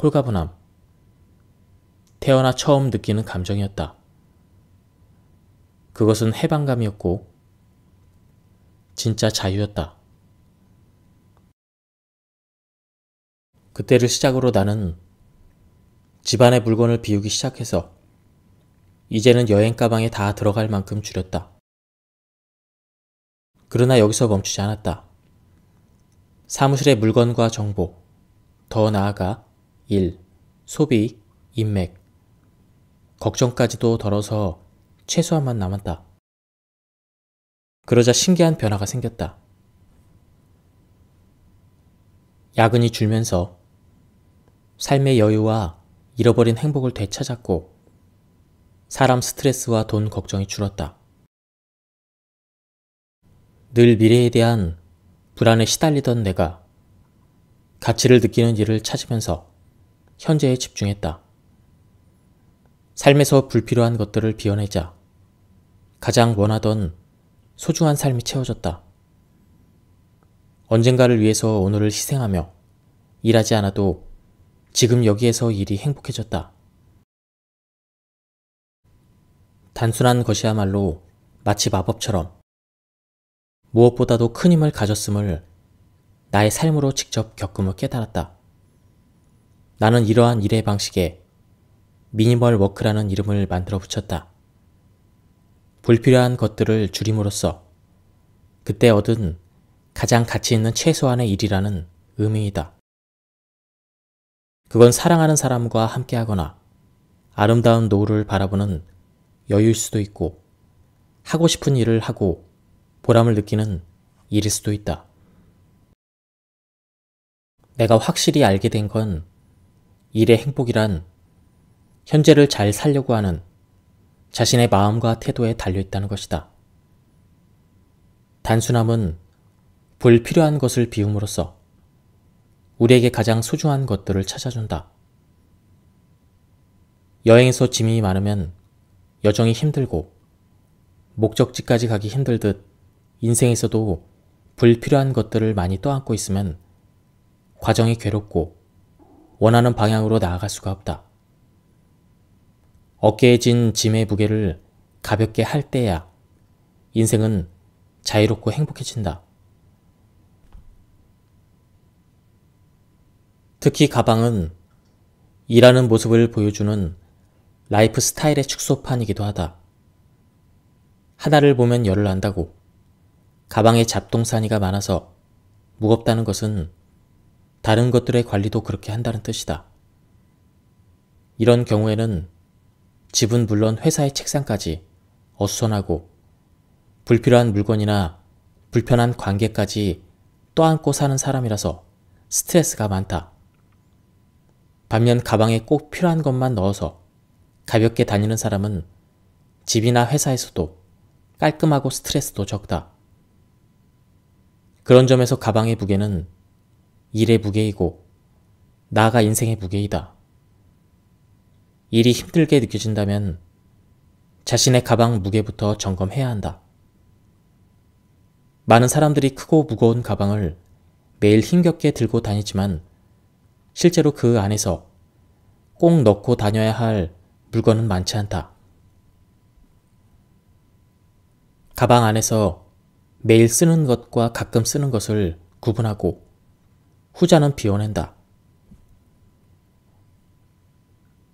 홀가분함. 태어나 처음 느끼는 감정이었다. 그것은 해방감이었고 진짜 자유였다. 그때를 시작으로 나는 집안의 물건을 비우기 시작해서 이제는 여행 가방에 다 들어갈 만큼 줄였다. 그러나 여기서 멈추지 않았다. 사무실의 물건과 정보, 더 나아가 일, 소비, 인맥, 걱정까지도 덜어서 최소한만 남았다. 그러자 신기한 변화가 생겼다. 야근이 줄면서 삶의 여유와 잃어버린 행복을 되찾았고 사람 스트레스와 돈 걱정이 줄었다. 늘 미래에 대한 불안에 시달리던 내가 가치를 느끼는 일을 찾으면서 현재에 집중했다. 삶에서 불필요한 것들을 비워내자 가장 원하던 소중한 삶이 채워졌다. 언젠가를 위해서 오늘을 희생하며 일하지 않아도 지금 여기에서 일이 행복해졌다. 단순한 것이야말로 마치 마법처럼 무엇보다도 큰 힘을 가졌음을 나의 삶으로 직접 겪음을 깨달았다. 나는 이러한 일의 방식에 미니멀 워크라는 이름을 만들어 붙였다. 불필요한 것들을 줄임으로써 그때 얻은 가장 가치 있는 최소한의 일이라는 의미이다. 그건 사랑하는 사람과 함께하거나 아름다운 노을을 바라보는 여유일 수도 있고 하고 싶은 일을 하고 보람을 느끼는 일일 수도 있다. 내가 확실히 알게 된 건 일의 행복이란 현재를 잘 살려고 하는 자신의 마음과 태도에 달려있다는 것이다. 단순함은 불필요한 것을 비움으로써 우리에게 가장 소중한 것들을 찾아준다. 여행에서 짐이 많으면 여정이 힘들고 목적지까지 가기 힘들듯 인생에서도 불필요한 것들을 많이 떠안고 있으면 과정이 괴롭고 원하는 방향으로 나아갈 수가 없다. 어깨에 진 짐의 무게를 가볍게 할 때야 인생은 자유롭고 행복해진다. 특히 가방은 일하는 모습을 보여주는 라이프 스타일의 축소판이기도 하다. 하나를 보면 열을 안다고 가방에 잡동사니가 많아서 무겁다는 것은 다른 것들의 관리도 그렇게 한다는 뜻이다. 이런 경우에는 집은 물론 회사의 책상까지 어수선하고 불필요한 물건이나 불편한 관계까지 떠안고 사는 사람이라서 스트레스가 많다. 반면 가방에 꼭 필요한 것만 넣어서 가볍게 다니는 사람은 집이나 회사에서도 깔끔하고 스트레스도 적다. 그런 점에서 가방의 무게는 일의 무게이고 나아가 인생의 무게이다. 일이 힘들게 느껴진다면 자신의 가방 무게부터 점검해야 한다. 많은 사람들이 크고 무거운 가방을 매일 힘겹게 들고 다니지만 실제로 그 안에서 꼭 넣고 다녀야 할 물건은 많지 않다. 가방 안에서 매일 쓰는 것과 가끔 쓰는 것을 구분하고 후자는 비워낸다.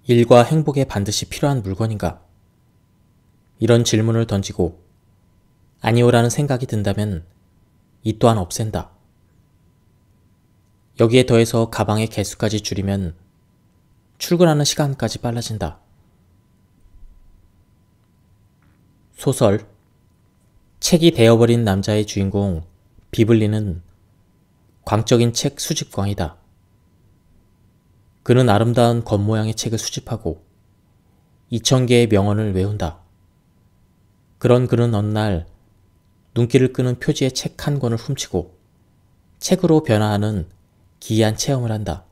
일과 행복에 반드시 필요한 물건인가? 이런 질문을 던지고 아니오라는 생각이 든다면 이 또한 없앤다. 여기에 더해서 가방의 개수까지 줄이면 출근하는 시간까지 빨라진다. 소설 책이 되어버린 남자의 주인공 비블리는 광적인 책 수집광이다. 그는 아름다운 겉모양의 책을 수집하고 2000개의 명언을 외운다. 그런 그는 어느 날 눈길을 끄는 표지의 책 한 권을 훔치고 책으로 변화하는 기이한 체험을 한다.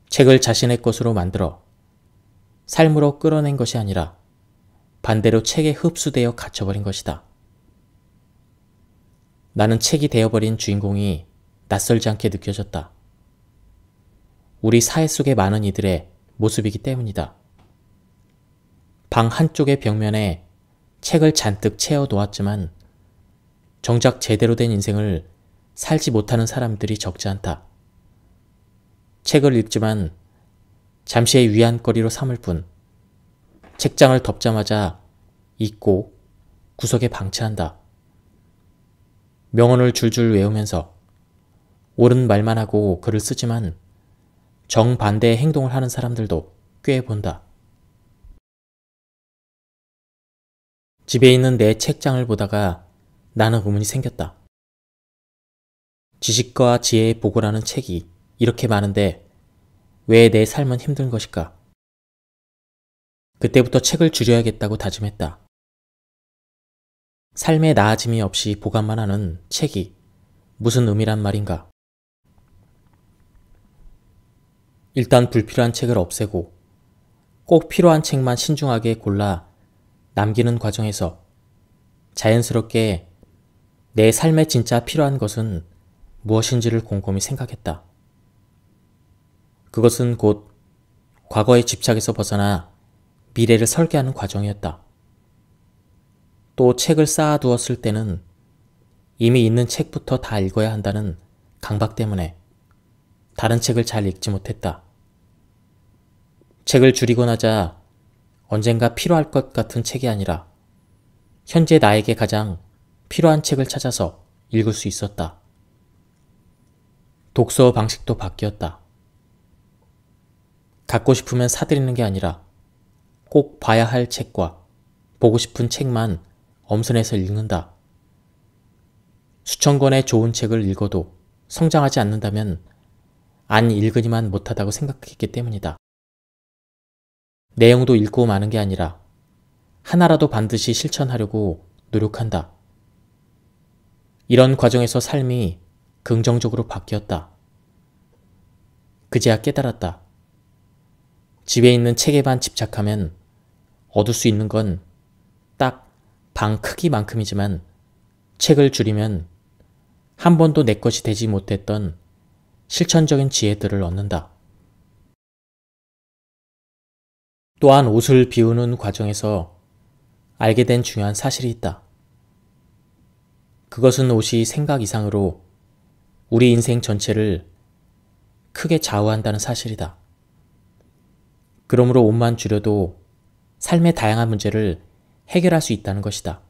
책을 자신의 것으로 만들어 삶으로 끌어낸 것이 아니라 반대로 책에 흡수되어 갇혀버린 것이다. 나는 책이 되어버린 주인공이 낯설지 않게 느껴졌다. 우리 사회 속의 많은 이들의 모습이기 때문이다. 방 한쪽의 벽면에 책을 잔뜩 채워 놓았지만 정작 제대로 된 인생을 살지 못하는 사람들이 적지 않다. 책을 읽지만 잠시의 위안거리로 삼을 뿐 책장을 덮자마자 잊고 구석에 방치한다. 명언을 줄줄 외우면서 옳은 말만 하고 글을 쓰지만 정반대의 행동을 하는 사람들도 꽤 본다. 집에 있는 내 책장을 보다가 나는 의문이 생겼다. 지식과 지혜의 보고라는 책이 이렇게 많은데 왜 내 삶은 힘든 것일까? 그때부터 책을 줄여야겠다고 다짐했다. 삶의 나아짐이 없이 보관만 하는 책이 무슨 의미란 말인가? 일단 불필요한 책을 없애고 꼭 필요한 책만 신중하게 골라 남기는 과정에서 자연스럽게 내 삶에 진짜 필요한 것은 무엇인지를 곰곰이 생각했다. 그것은 곧 과거의 집착에서 벗어나 미래를 설계하는 과정이었다. 또 책을 쌓아두었을 때는 이미 있는 책부터 다 읽어야 한다는 강박 때문에 다른 책을 잘 읽지 못했다. 책을 줄이고 나자 언젠가 필요할 것 같은 책이 아니라 현재 나에게 가장 필요한 책을 찾아서 읽을 수 있었다. 독서 방식도 바뀌었다. 갖고 싶으면 사들이는 게 아니라 꼭 봐야 할 책과 보고 싶은 책만 엄선해서 읽는다. 수천 권의 좋은 책을 읽어도 성장하지 않는다면 안 읽으니만 못하다고 생각했기 때문이다. 내용도 읽고 마는 게 아니라 하나라도 반드시 실천하려고 노력한다. 이런 과정에서 삶이 긍정적으로 바뀌었다. 그제야 깨달았다. 집에 있는 책에만 집착하면 얻을 수 있는 건 딱 방 크기만큼이지만 책을 줄이면 한 번도 내 것이 되지 못했던 실천적인 지혜들을 얻는다. 또한 옷을 비우는 과정에서 알게 된 중요한 사실이 있다. 그것은 옷이 생각 이상으로 우리 인생 전체를 크게 좌우한다는 사실이다. 그러므로 옷만 줄여도 삶의 다양한 문제를 해결할 수 있다는 것이다.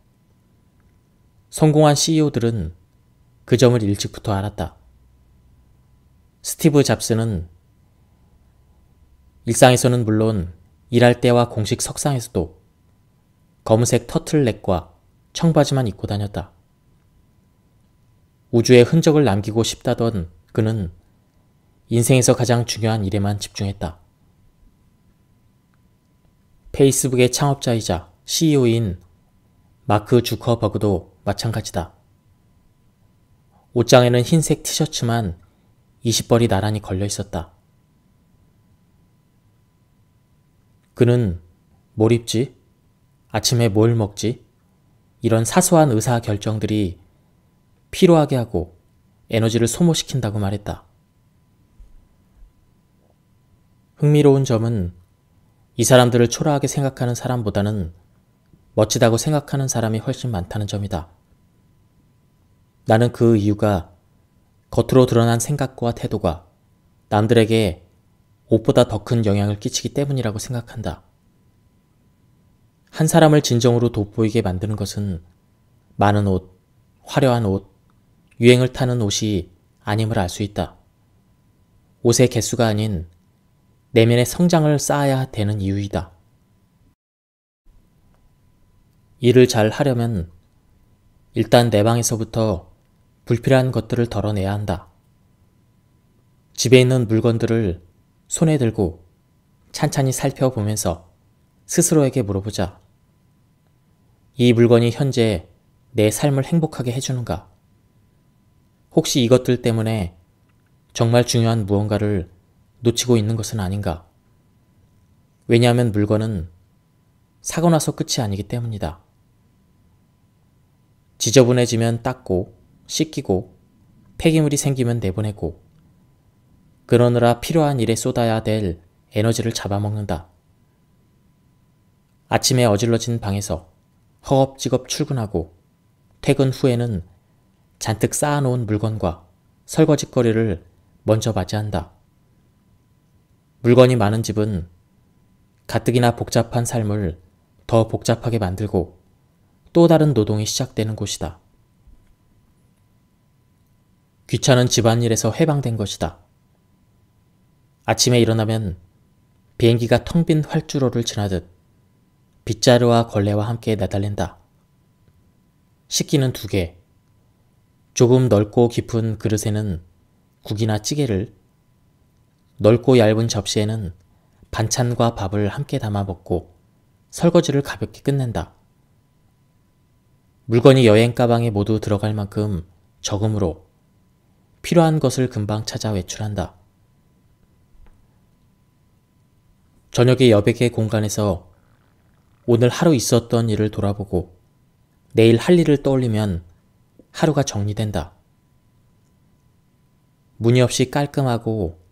성공한 CEO들은 그 점을 일찍부터 알았다. 스티브 잡스는 일상에서는 물론 일할 때와 공식 석상에서도 검은색 터틀넥과 청바지만 입고 다녔다. 우주에 흔적을 남기고 싶다던 그는 인생에서 가장 중요한 일에만 집중했다. 페이스북의 창업자이자 CEO인 마크 주커버그도 마찬가지다. 옷장에는 흰색 티셔츠만 20벌이 나란히 걸려 있었다. 그는 뭘 입지? 아침에 뭘 먹지? 이런 사소한 의사결정들이 피로하게 하고 에너지를 소모시킨다고 말했다. 흥미로운 점은 이 사람들을 초라하게 생각하는 사람보다는 멋지다고 생각하는 사람이 훨씬 많다는 점이다. 나는 그 이유가 겉으로 드러난 생각과 태도가 남들에게 옷보다 더 큰 영향을 끼치기 때문이라고 생각한다. 한 사람을 진정으로 돋보이게 만드는 것은 많은 옷, 화려한 옷, 유행을 타는 옷이 아님을 알 수 있다. 옷의 개수가 아닌 내면의 성장을 쌓아야 되는 이유이다. 일을 잘 하려면 일단 내 방에서부터 불필요한 것들을 덜어내야 한다. 집에 있는 물건들을 손에 들고 찬찬히 살펴보면서 스스로에게 물어보자. 이 물건이 현재 내 삶을 행복하게 해주는가? 혹시 이것들 때문에 정말 중요한 무언가를 놓치고 있는 것은 아닌가? 왜냐하면 물건은 사고 나서 끝이 아니기 때문이다. 지저분해지면 닦고 씻기고 폐기물이 생기면 내보내고 그러느라 필요한 일에 쏟아야 될 에너지를 잡아먹는다. 아침에 어질러진 방에서 허겁지겁 출근하고 퇴근 후에는 잔뜩 쌓아놓은 물건과 설거짓거리를 먼저 맞이한다. 물건이 많은 집은 가뜩이나 복잡한 삶을 더 복잡하게 만들고 또 다른 노동이 시작되는 곳이다. 귀찮은 집안일에서 해방된 것이다. 아침에 일어나면 비행기가 텅 빈 활주로를 지나듯 빗자루와 걸레와 함께 내달린다. 식기는 2개, 조금 넓고 깊은 그릇에는 국이나 찌개를, 넓고 얇은 접시에는 반찬과 밥을 함께 담아 먹고 설거지를 가볍게 끝낸다. 물건이 여행 가방에 모두 들어갈 만큼 적음으로 필요한 것을 금방 찾아 외출한다. 저녁에 여백의 공간에서 오늘 하루 있었던 일을 돌아보고 내일 할 일을 떠올리면 하루가 정리된다. 무늬 없이 깔끔하고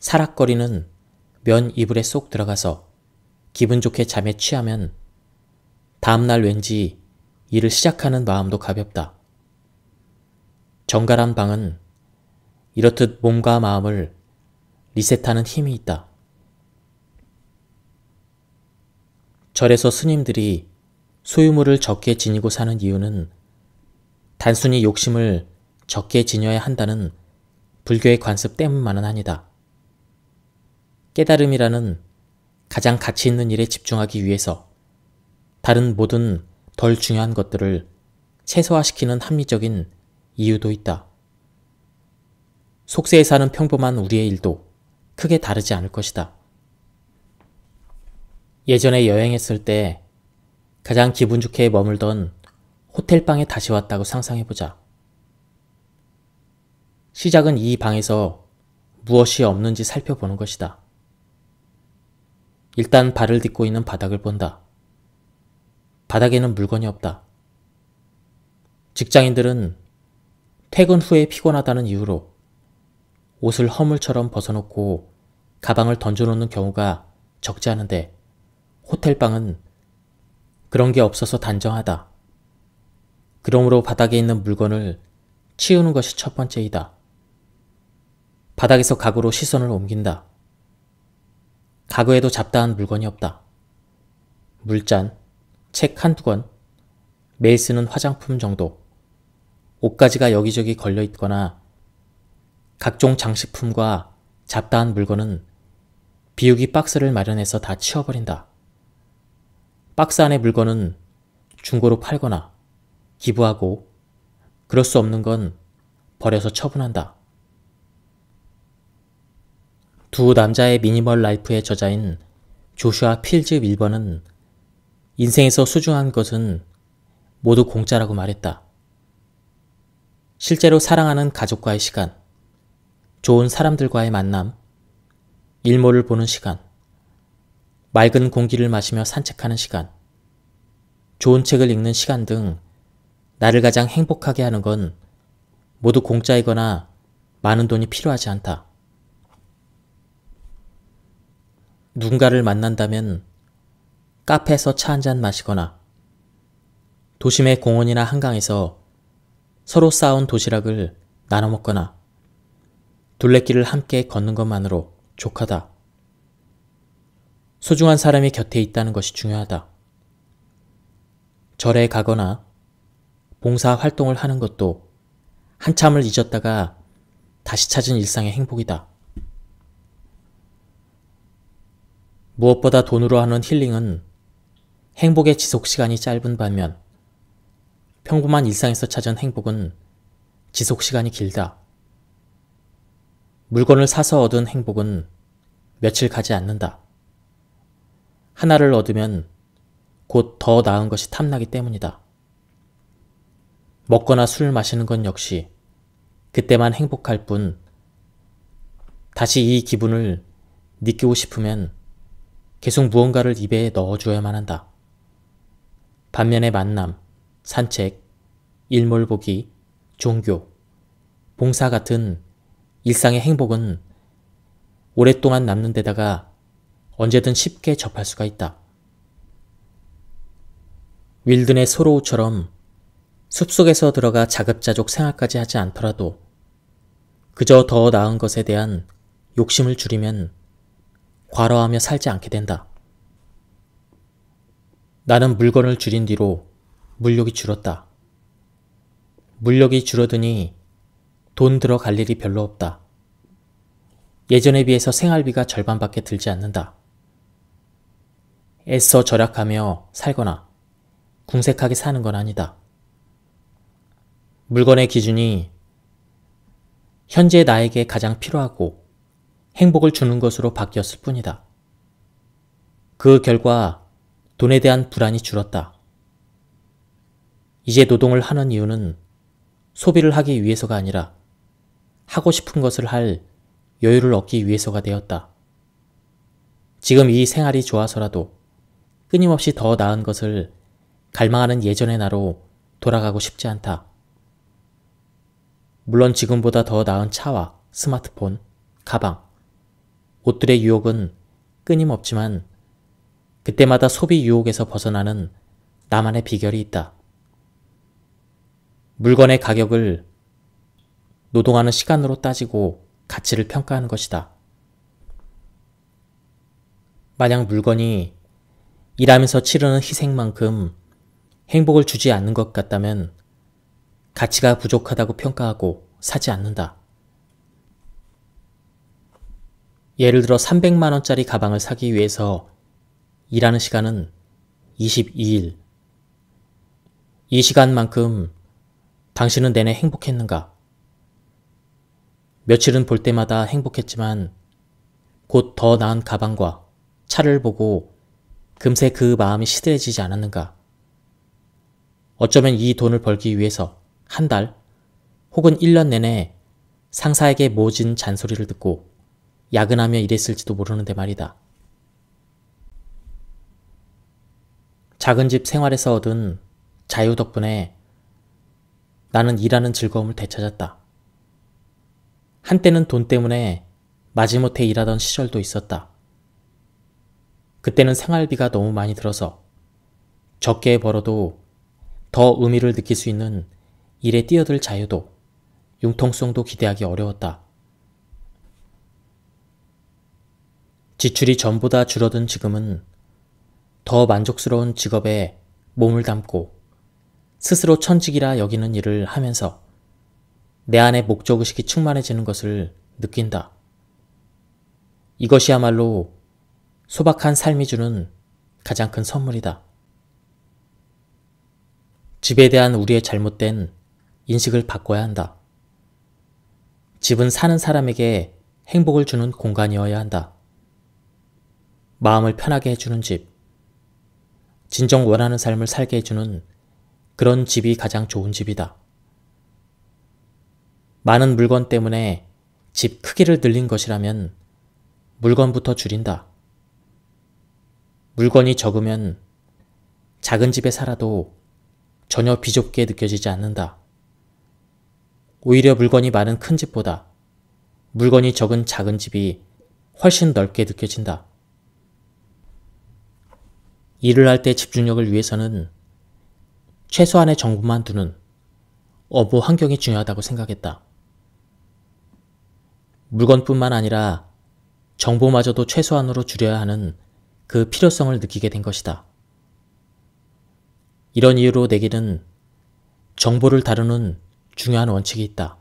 사락거리는 면 이불에 쏙 들어가서 기분 좋게 잠에 취하면 다음날 왠지 일을 시작하는 마음도 가볍다. 정갈한 방은 이렇듯 몸과 마음을 리셋하는 힘이 있다. 절에서 스님들이 소유물을 적게 지니고 사는 이유는 단순히 욕심을 적게 지녀야 한다는 불교의 관습 때문만은 아니다. 깨달음이라는 가장 가치 있는 일에 집중하기 위해서 다른 모든 덜 중요한 것들을 최소화시키는 합리적인 이유도 있다. 속세에 사는 평범한 우리의 일도 크게 다르지 않을 것이다. 예전에 여행했을 때 가장 기분 좋게 머물던 호텔방에 다시 왔다고 상상해보자. 시작은 이 방에서 무엇이 없는지 살펴보는 것이다. 일단 발을 딛고 있는 바닥을 본다. 바닥에는 물건이 없다. 직장인들은 퇴근 후에 피곤하다는 이유로 옷을 허물처럼 벗어놓고 가방을 던져놓는 경우가 적지 않은데 호텔방은 그런 게 없어서 단정하다. 그러므로 바닥에 있는 물건을 치우는 것이 첫 번째이다. 바닥에서 가구로 시선을 옮긴다. 가구에도 잡다한 물건이 없다. 물잔, 책 한두 권, 매일 쓰는 화장품 정도, 옷가지가 여기저기 걸려 있거나 각종 장식품과 잡다한 물건은 비우기 박스를 마련해서 다 치워버린다. 박스 안의 물건은 중고로 팔거나 기부하고 그럴 수 없는 건 버려서 처분한다. 두 남자의 미니멀 라이프의 저자인 조슈아 필즈 밀번은 인생에서 소중한 것은 모두 공짜라고 말했다. 실제로 사랑하는 가족과의 시간, 좋은 사람들과의 만남, 일몰을 보는 시간, 맑은 공기를 마시며 산책하는 시간, 좋은 책을 읽는 시간 등 나를 가장 행복하게 하는 건 모두 공짜이거나 많은 돈이 필요하지 않다. 누군가를 만난다면 카페에서 차 한잔 마시거나 도심의 공원이나 한강에서 서로 쌓아온 도시락을 나눠 먹거나 둘레길을 함께 걷는 것만으로 족하다. 소중한 사람이 곁에 있다는 것이 중요하다. 절에 가거나 봉사 활동을 하는 것도 한참을 잊었다가 다시 찾은 일상의 행복이다. 무엇보다 돈으로 하는 힐링은 행복의 지속시간이 짧은 반면 평범한 일상에서 찾은 행복은 지속시간이 길다. 물건을 사서 얻은 행복은 며칠 가지 않는다. 하나를 얻으면 곧 더 나은 것이 탐나기 때문이다. 먹거나 술을 마시는 건 역시 그때만 행복할 뿐 다시 이 기분을 느끼고 싶으면 계속 무언가를 입에 넣어줘야만 한다. 반면에 만남, 산책, 일몰 보기, 종교, 봉사 같은 일상의 행복은 오랫동안 남는 데다가 언제든 쉽게 접할 수가 있다. 윌든의 소로우처럼 숲속에서 들어가 자급자족 생활까지 하지 않더라도 그저 더 나은 것에 대한 욕심을 줄이면 과로하며 살지 않게 된다. 나는 물건을 줄인 뒤로 물욕이 줄었다. 물욕이 줄어드니 돈 들어갈 일이 별로 없다. 예전에 비해서 생활비가 절반밖에 들지 않는다. 애써 절약하며 살거나 궁색하게 사는 건 아니다. 물건의 기준이 현재 나에게 가장 필요하고 행복을 주는 것으로 바뀌었을 뿐이다. 그 결과 돈에 대한 불안이 줄었다. 이제 노동을 하는 이유는 소비를 하기 위해서가 아니라 하고 싶은 것을 할 여유를 얻기 위해서가 되었다. 지금 이 생활이 좋아서라도 끊임없이 더 나은 것을 갈망하는 예전의 나로 돌아가고 싶지 않다. 물론 지금보다 더 나은 차와 스마트폰, 가방, 옷들의 유혹은 끊임없지만 그때마다 소비 유혹에서 벗어나는 나만의 비결이 있다. 물건의 가격을 노동하는 시간으로 따지고 가치를 평가하는 것이다. 만약 물건이 일하면서 치르는 희생만큼 행복을 주지 않는 것 같다면 가치가 부족하다고 평가하고 사지 않는다. 예를 들어 300만 원짜리 가방을 사기 위해서 일하는 시간은 22일. 이 시간만큼 당신은 내내 행복했는가? 며칠은 볼 때마다 행복했지만 곧 더 나은 가방과 차를 보고 금세 그 마음이 시들해지지 않았는가? 어쩌면 이 돈을 벌기 위해서 한 달 혹은 1년 내내 상사에게 모진 잔소리를 듣고 야근하며 일했을지도 모르는데 말이다. 작은 집 생활에서 얻은 자유 덕분에 나는 일하는 즐거움을 되찾았다. 한때는 돈 때문에 마지못해 일하던 시절도 있었다. 그때는 생활비가 너무 많이 들어서 적게 벌어도 더 의미를 느낄 수 있는 일에 뛰어들 자유도 융통성도 기대하기 어려웠다. 지출이 전보다 줄어든 지금은 더 만족스러운 직업에 몸을 담고 스스로 천직이라 여기는 일을 하면서 내 안에 목적의식이 충만해지는 것을 느낀다. 이것이야말로 소박한 삶이 주는 가장 큰 선물이다. 집에 대한 우리의 잘못된 인식을 바꿔야 한다. 집은 사는 사람에게 행복을 주는 공간이어야 한다. 마음을 편하게 해주는 집, 진정 원하는 삶을 살게 해주는 그런 집이 가장 좋은 집이다. 많은 물건 때문에 집 크기를 늘린 것이라면 물건부터 줄인다. 물건이 적으면 작은 집에 살아도 전혀 비좁게 느껴지지 않는다. 오히려 물건이 많은 큰 집보다 물건이 적은 작은 집이 훨씬 넓게 느껴진다. 일을 할 때 집중력을 위해서는 최소한의 정보만 두는 업무 환경이 중요하다고 생각했다. 물건뿐만 아니라 정보마저도 최소한으로 줄여야 하는 그 필요성을 느끼게 된 것이다. 이런 이유로 내게는 정보를 다루는 중요한 원칙이 있다.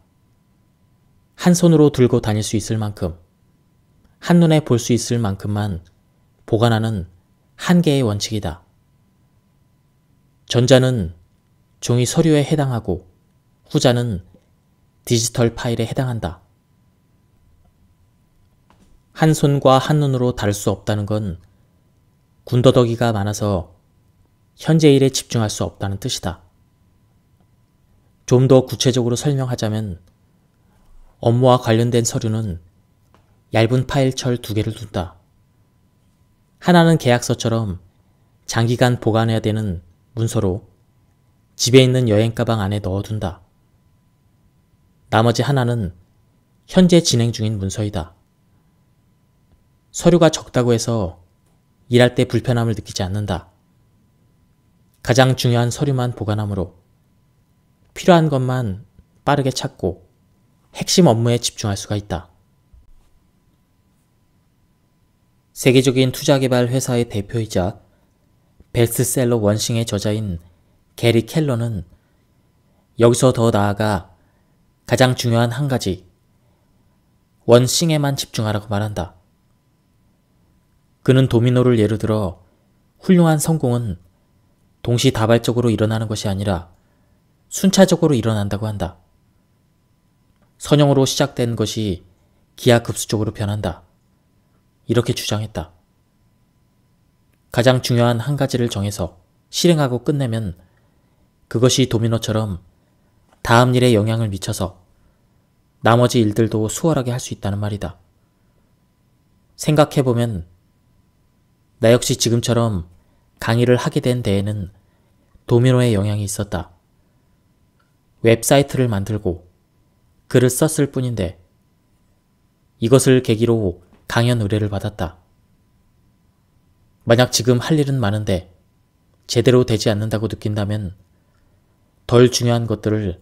한 손으로 들고 다닐 수 있을 만큼, 한눈에 볼 수 있을 만큼만 보관하는 한계의 원칙이다. 전자는 종이 서류에 해당하고 후자는 디지털 파일에 해당한다. 한 손과 한눈으로 다룰 수 없다는 건 군더더기가 많아서 현재 일에 집중할 수 없다는 뜻이다. 좀 더 구체적으로 설명하자면 업무와 관련된 서류는 얇은 파일철 2개를 둔다. 하나는 계약서처럼 장기간 보관해야 되는 문서로 집에 있는 여행 가방 안에 넣어둔다. 나머지 하나는 현재 진행 중인 문서이다. 서류가 적다고 해서 일할 때 불편함을 느끼지 않는다. 가장 중요한 서류만 보관하므로 필요한 것만 빠르게 찾고 핵심 업무에 집중할 수가 있다. 세계적인 투자개발 회사의 대표이자 베스트셀러 원싱의 저자인 게리 켈러는 여기서 더 나아가 가장 중요한 한 가지, 원싱에만 집중하라고 말한다. 그는 도미노를 예로 들어 훌륭한 성공은 동시다발적으로 일어나는 것이 아니라 순차적으로 일어난다고 한다. 선형으로 시작된 것이 기하급수적으로 변한다. 이렇게 주장했다. 가장 중요한 한 가지를 정해서 실행하고 끝내면 그것이 도미노처럼 다음 일에 영향을 미쳐서 나머지 일들도 수월하게 할 수 있다는 말이다. 생각해보면 나 역시 지금처럼 강의를 하게 된 데에는 도미노의 영향이 있었다. 웹사이트를 만들고 글을 썼을 뿐인데 이것을 계기로 강연 의뢰를 받았다. 만약 지금 할 일은 많은데 제대로 되지 않는다고 느낀다면 덜 중요한 것들을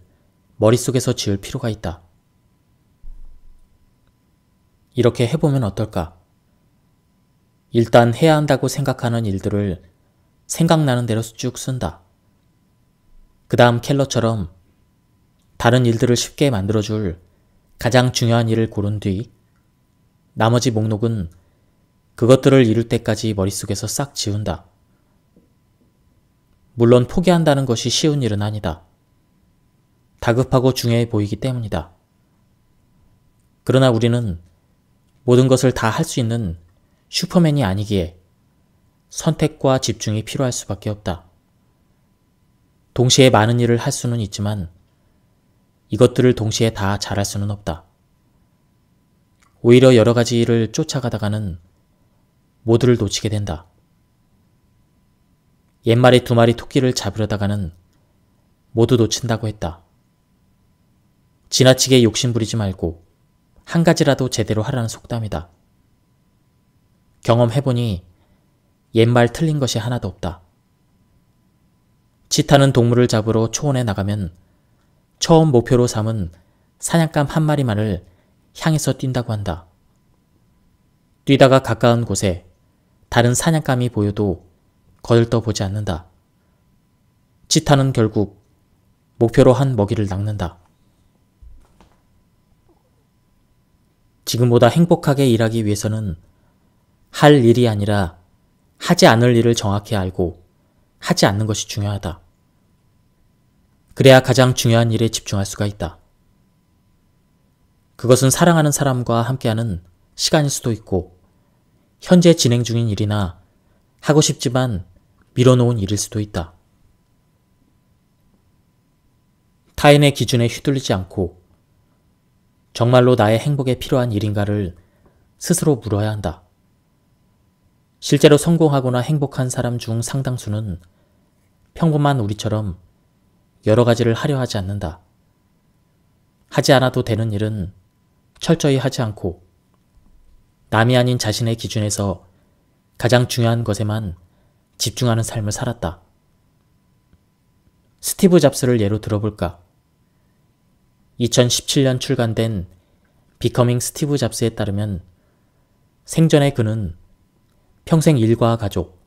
머릿속에서 지울 필요가 있다. 이렇게 해보면 어떨까? 일단 해야 한다고 생각하는 일들을 생각나는 대로 쭉 쓴다. 그 다음 켈러처럼 다른 일들을 쉽게 만들어줄 가장 중요한 일을 고른 뒤 나머지 목록은 그것들을 이룰 때까지 머릿속에서 싹 지운다. 물론 포기한다는 것이 쉬운 일은 아니다. 다급하고 중요해 보이기 때문이다. 그러나 우리는 모든 것을 다 할 수 있는 슈퍼맨이 아니기에 선택과 집중이 필요할 수밖에 없다. 동시에 많은 일을 할 수는 있지만 이것들을 동시에 다 잘할 수는 없다. 오히려 여러 가지 일을 쫓아가다가는 모두를 놓치게 된다. 옛말에 2마리 토끼를 잡으려다가는 모두 놓친다고 했다. 지나치게 욕심부리지 말고 한 가지라도 제대로 하라는 속담이다. 경험해보니 옛말 틀린 것이 하나도 없다. 치타는 동물을 잡으러 초원에 나가면 처음 목표로 삼은 사냥감 한 마리만을 향해서 뛴다고 한다. 뛰다가 가까운 곳에 다른 사냥감이 보여도 거들떠보지 않는다. 치타는 결국 목표로 한 먹이를 낚는다. 지금보다 행복하게 일하기 위해서는 할 일이 아니라 하지 않을 일을 정확히 알고 하지 않는 것이 중요하다. 그래야 가장 중요한 일에 집중할 수가 있다. 그것은 사랑하는 사람과 함께하는 시간일 수도 있고 현재 진행 중인 일이나 하고 싶지만 미뤄놓은 일일 수도 있다. 타인의 기준에 휘둘리지 않고 정말로 나의 행복에 필요한 일인가를 스스로 물어야 한다. 실제로 성공하거나 행복한 사람 중 상당수는 평범한 우리처럼 여러 가지를 하려 하지 않는다. 하지 않아도 되는 일은 철저히 하지 않고 남이 아닌 자신의 기준에서 가장 중요한 것에만 집중하는 삶을 살았다. 스티브 잡스를 예로 들어볼까? 2017년 출간된 비커밍 스티브 잡스에 따르면 생전에 그는 평생 일과 가족,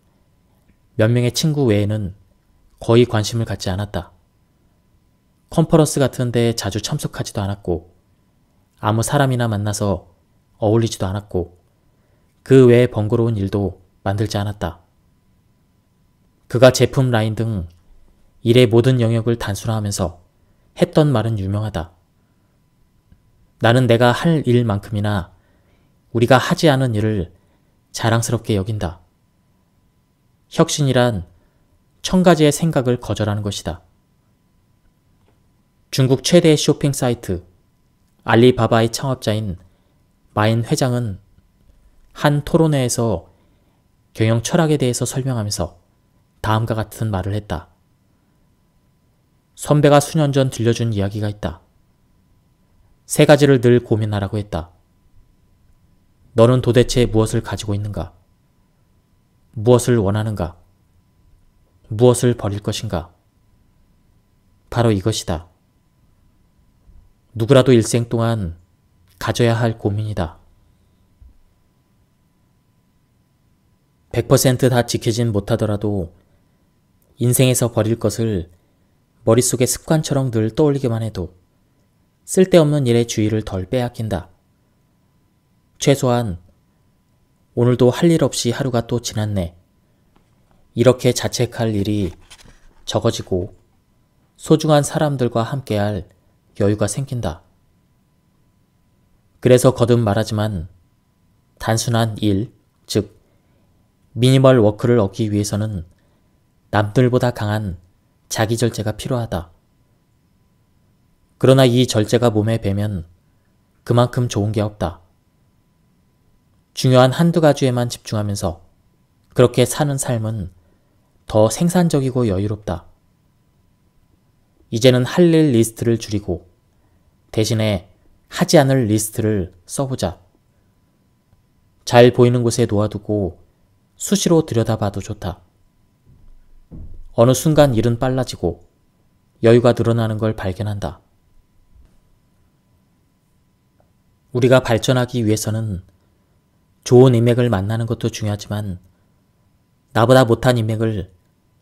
몇 명의 친구 외에는 거의 관심을 갖지 않았다. 컨퍼런스 같은 데 자주 참석하지도 않았고 아무 사람이나 만나서 어울리지도 않았고 그 외에 번거로운 일도 만들지 않았다. 그가 제품 라인 등 일의 모든 영역을 단순화하면서 했던 말은 유명하다. 나는 내가 할 일만큼이나 우리가 하지 않은 일을 자랑스럽게 여긴다. 혁신이란 1000가지의 생각을 거절하는 것이다. 중국 최대의 쇼핑 사이트 알리바바의 창업자인 마인 회장은 한 토론회에서 경영 철학에 대해서 설명하면서 다음과 같은 말을 했다. 선배가 수년 전 들려준 이야기가 있다. 3가지를 늘 고민하라고 했다. 너는 도대체 무엇을 가지고 있는가? 무엇을 원하는가? 무엇을 버릴 것인가? 바로 이것이다. 누구라도 일생 동안 가져야 할 고민이다. 100% 다 지키진 못하더라도 인생에서 버릴 것을 머릿속에 습관처럼 늘 떠올리기만 해도 쓸데없는 일에 주의를 덜 빼앗긴다. 최소한 오늘도 할 일 없이 하루가 또 지났네. 이렇게 자책할 일이 적어지고 소중한 사람들과 함께할 여유가 생긴다. 그래서 거듭 말하지만 단순한 일, 즉 미니멀 워크를 얻기 위해서는 남들보다 강한 자기 절제가 필요하다. 그러나 이 절제가 몸에 배면 그만큼 좋은 게 없다. 중요한 한두 가지에만 집중하면서 그렇게 사는 삶은 더 생산적이고 여유롭다. 이제는 할 일 리스트를 줄이고 대신에 하지 않을 리스트를 써보자. 잘 보이는 곳에 놓아두고 수시로 들여다봐도 좋다. 어느 순간 일은 빨라지고 여유가 늘어나는 걸 발견한다. 우리가 발전하기 위해서는 좋은 인맥을 만나는 것도 중요하지만 나보다 못한 인맥을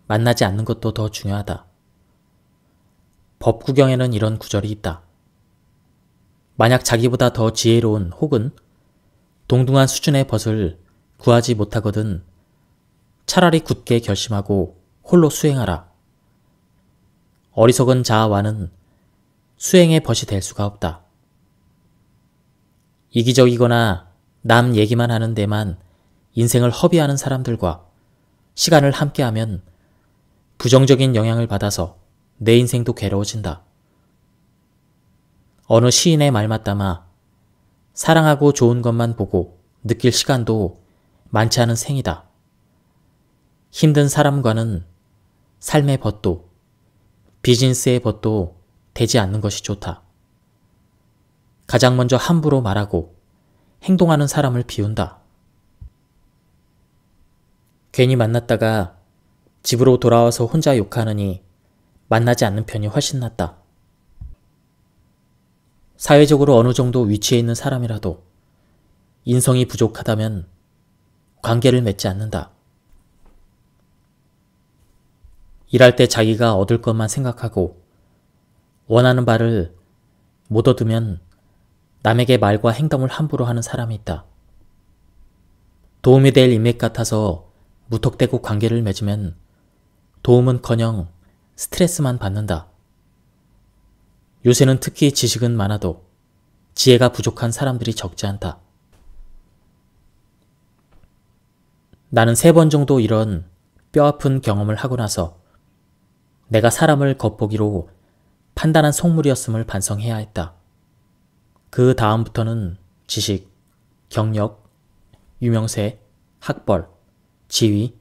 만나지 않는 것도 더 중요하다. 법구경에는 이런 구절이 있다. 만약 자기보다 더 지혜로운 혹은 동등한 수준의 벗을 구하지 못하거든 차라리 굳게 결심하고 홀로 수행하라. 어리석은 자아와는 수행의 벗이 될 수가 없다. 이기적이거나 남 얘기만 하는 데만 인생을 허비하는 사람들과 시간을 함께하면 부정적인 영향을 받아서 내 인생도 괴로워진다. 어느 시인의 말 맞담아 사랑하고 좋은 것만 보고 느낄 시간도 많지 않은 생이다. 힘든 사람과는 삶의 벗도 비즈니스의 벗도 되지 않는 것이 좋다. 가장 먼저 함부로 말하고 행동하는 사람을 비운다. 괜히 만났다가 집으로 돌아와서 혼자 욕하느니 만나지 않는 편이 훨씬 낫다. 사회적으로 어느 정도 위치에 있는 사람이라도 인성이 부족하다면 관계를 맺지 않는다. 일할 때 자기가 얻을 것만 생각하고 원하는 바를 못 얻으면 남에게 말과 행동을 함부로 하는 사람이 있다. 도움이 될 인맥 같아서 무턱대고 관계를 맺으면 도움은커녕 스트레스만 받는다. 요새는 특히 지식은 많아도 지혜가 부족한 사람들이 적지 않다. 나는 3번 정도 이런 뼈아픈 경험을 하고 나서 내가 사람을 겉보기로 판단한 속물이었음을 반성해야 했다. 그 다음부터는 지식, 경력, 유명세, 학벌, 지위,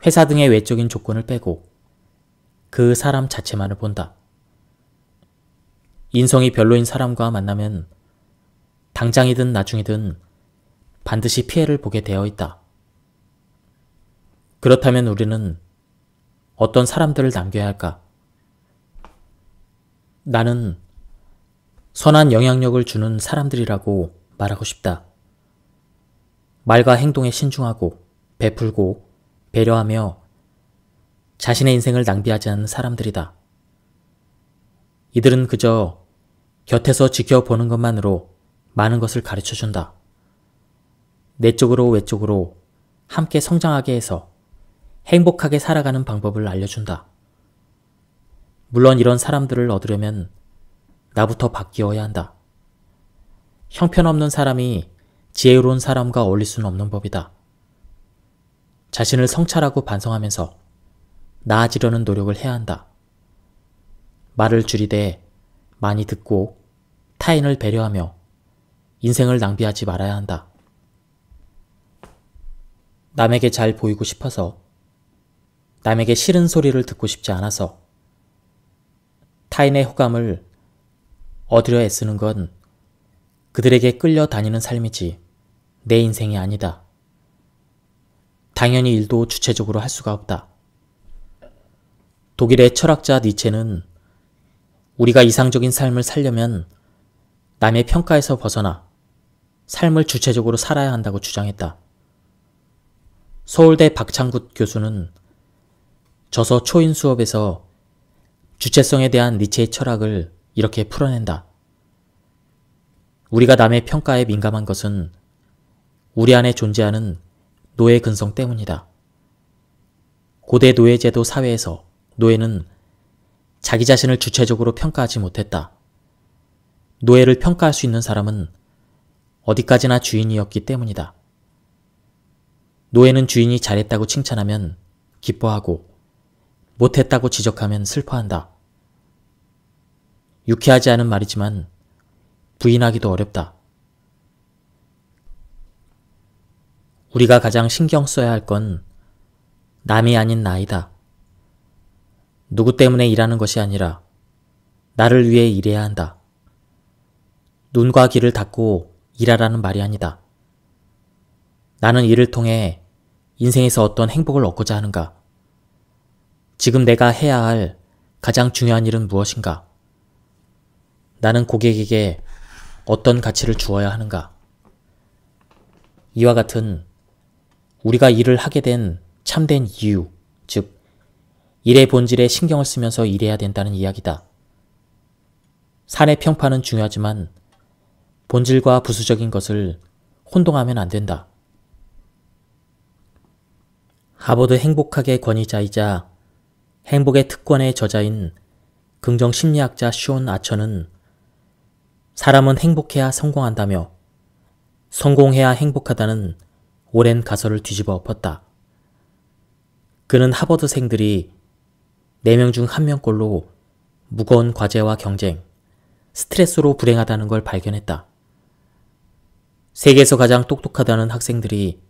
회사 등의 외적인 조건을 빼고 그 사람 자체만을 본다. 인성이 별로인 사람과 만나면 당장이든 나중이든 반드시 피해를 보게 되어 있다. 그렇다면 우리는 어떤 사람들을 남겨야 할까? 나는 선한 영향력을 주는 사람들이라고 말하고 싶다. 말과 행동에 신중하고 베풀고 배려하며 자신의 인생을 낭비하지 않는 사람들이다. 이들은 그저 곁에서 지켜보는 것만으로 많은 것을 가르쳐준다. 내적으로 외적으로 함께 성장하게 해서 행복하게 살아가는 방법을 알려준다. 물론 이런 사람들을 얻으려면 나부터 바뀌어야 한다. 형편없는 사람이 지혜로운 사람과 어울릴 수는 없는 법이다. 자신을 성찰하고 반성하면서 나아지려는 노력을 해야 한다. 말을 줄이되 많이 듣고 타인을 배려하며 인생을 낭비하지 말아야 한다. 남에게 잘 보이고 싶어서, 남에게 싫은 소리를 듣고 싶지 않아서 타인의 호감을 얻으려 애쓰는 건 그들에게 끌려다니는 삶이지 내 인생이 아니다. 당연히 일도 주체적으로 할 수가 없다. 독일의 철학자 니체는 우리가 이상적인 삶을 살려면 남의 평가에서 벗어나 삶을 주체적으로 살아야 한다고 주장했다. 서울대 박창굿 교수는 저서 초인 수업에서 주체성에 대한 니체의 철학을 이렇게 풀어낸다. 우리가 남의 평가에 민감한 것은 우리 안에 존재하는 노예 근성 때문이다. 고대 노예제도 사회에서 노예는 자기 자신을 주체적으로 평가하지 못했다. 노예를 평가할 수 있는 사람은 어디까지나 주인이었기 때문이다. 노예는 주인이 잘했다고 칭찬하면 기뻐하고 못했다고 지적하면 슬퍼한다. 유쾌하지 않은 말이지만 부인하기도 어렵다. 우리가 가장 신경 써야 할 건 남이 아닌 나이다. 누구 때문에 일하는 것이 아니라 나를 위해 일해야 한다. 눈과 귀를 닫고 일하라는 말이 아니다. 나는 이를 통해 인생에서 어떤 행복을 얻고자 하는가? 지금 내가 해야 할 가장 중요한 일은 무엇인가? 나는 고객에게 어떤 가치를 주어야 하는가? 이와 같은 우리가 일을 하게 된 참된 이유, 즉 일의 본질에 신경을 쓰면서 일해야 된다는 이야기다. 사내 평판은 중요하지만 본질과 부수적인 것을 혼동하면 안 된다. 하버드 행복학의 권위자이자 행복의 특권의 저자인 긍정심리학자 쇼온 아처는 사람은 행복해야 성공한다며 성공해야 행복하다는 오랜 가설을 뒤집어 엎었다. 그는 하버드생들이 4명 중 1명꼴로 무거운 과제와 경쟁, 스트레스로 불행하다는 걸 발견했다. 세계에서 가장 똑똑하다는 학생들이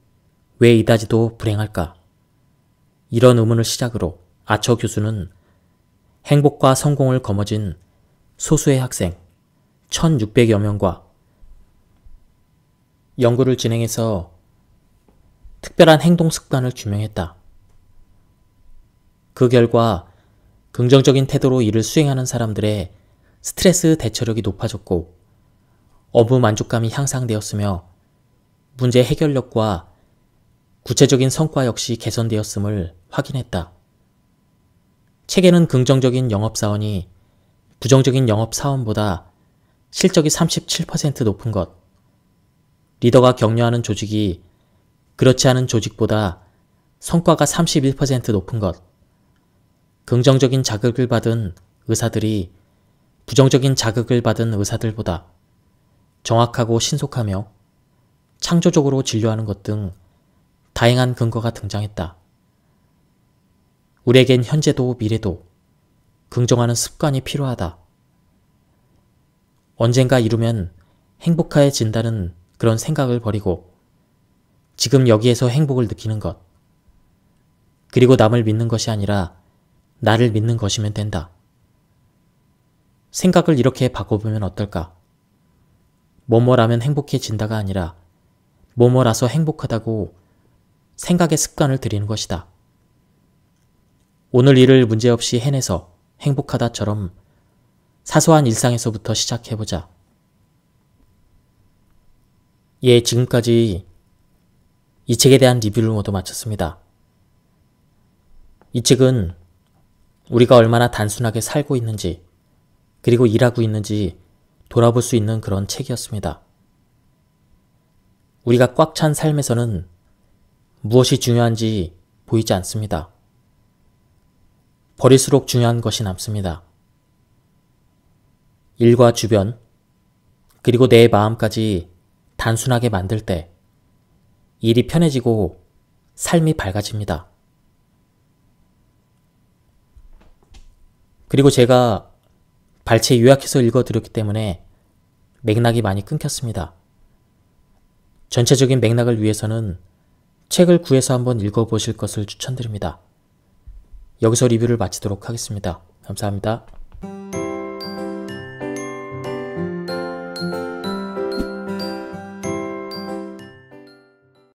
왜 이다지도 불행할까? 이런 의문을 시작으로 아처 교수는 행복과 성공을 거머쥔 소수의 학생 1600여 명과 연구를 진행해서 특별한 행동 습관을 규명했다. 그 결과 긍정적인 태도로 일을 수행하는 사람들의 스트레스 대처력이 높아졌고 업무 만족감이 향상되었으며 문제 해결력과 구체적인 성과 역시 개선되었음을 확인했다. 책에는 긍정적인 영업사원이 부정적인 영업사원보다 실적이 37% 높은 것, 리더가 격려하는 조직이 그렇지 않은 조직보다 성과가 31% 높은 것, 긍정적인 자극을 받은 의사들이 부정적인 자극을 받은 의사들보다 정확하고 신속하며 창조적으로 진료하는 것 등 다양한 근거가 등장했다. 우리에겐 현재도 미래도 긍정하는 습관이 필요하다. 언젠가 이루면 행복해진다는 그런 생각을 버리고 지금 여기에서 행복을 느끼는 것, 그리고 남을 믿는 것이 아니라 나를 믿는 것이면 된다. 생각을 이렇게 바꿔보면 어떨까? 뭐뭐라면 행복해진다가 아니라 뭐뭐라서 행복하다고 생각의 습관을 들이는 것이다. 오늘 일을 문제없이 해내서 행복하다처럼 사소한 일상에서부터 시작해보자. 예, 지금까지 이 책에 대한 리뷰를 모두 마쳤습니다. 이 책은 우리가 얼마나 단순하게 살고 있는지 그리고 일하고 있는지 돌아볼 수 있는 그런 책이었습니다. 우리가 꽉 찬 삶에서는 무엇이 중요한지 보이지 않습니다. 버릴수록 중요한 것이 남습니다. 일과 주변, 그리고 내 마음까지 단순하게 만들 때 일이 편해지고 삶이 밝아집니다. 그리고 제가 발췌 요약해서 읽어드렸기 때문에 맥락이 많이 끊겼습니다. 전체적인 맥락을 위해서는 책을 구해서 한번 읽어보실 것을 추천드립니다. 여기서 리뷰를 마치도록 하겠습니다. 감사합니다.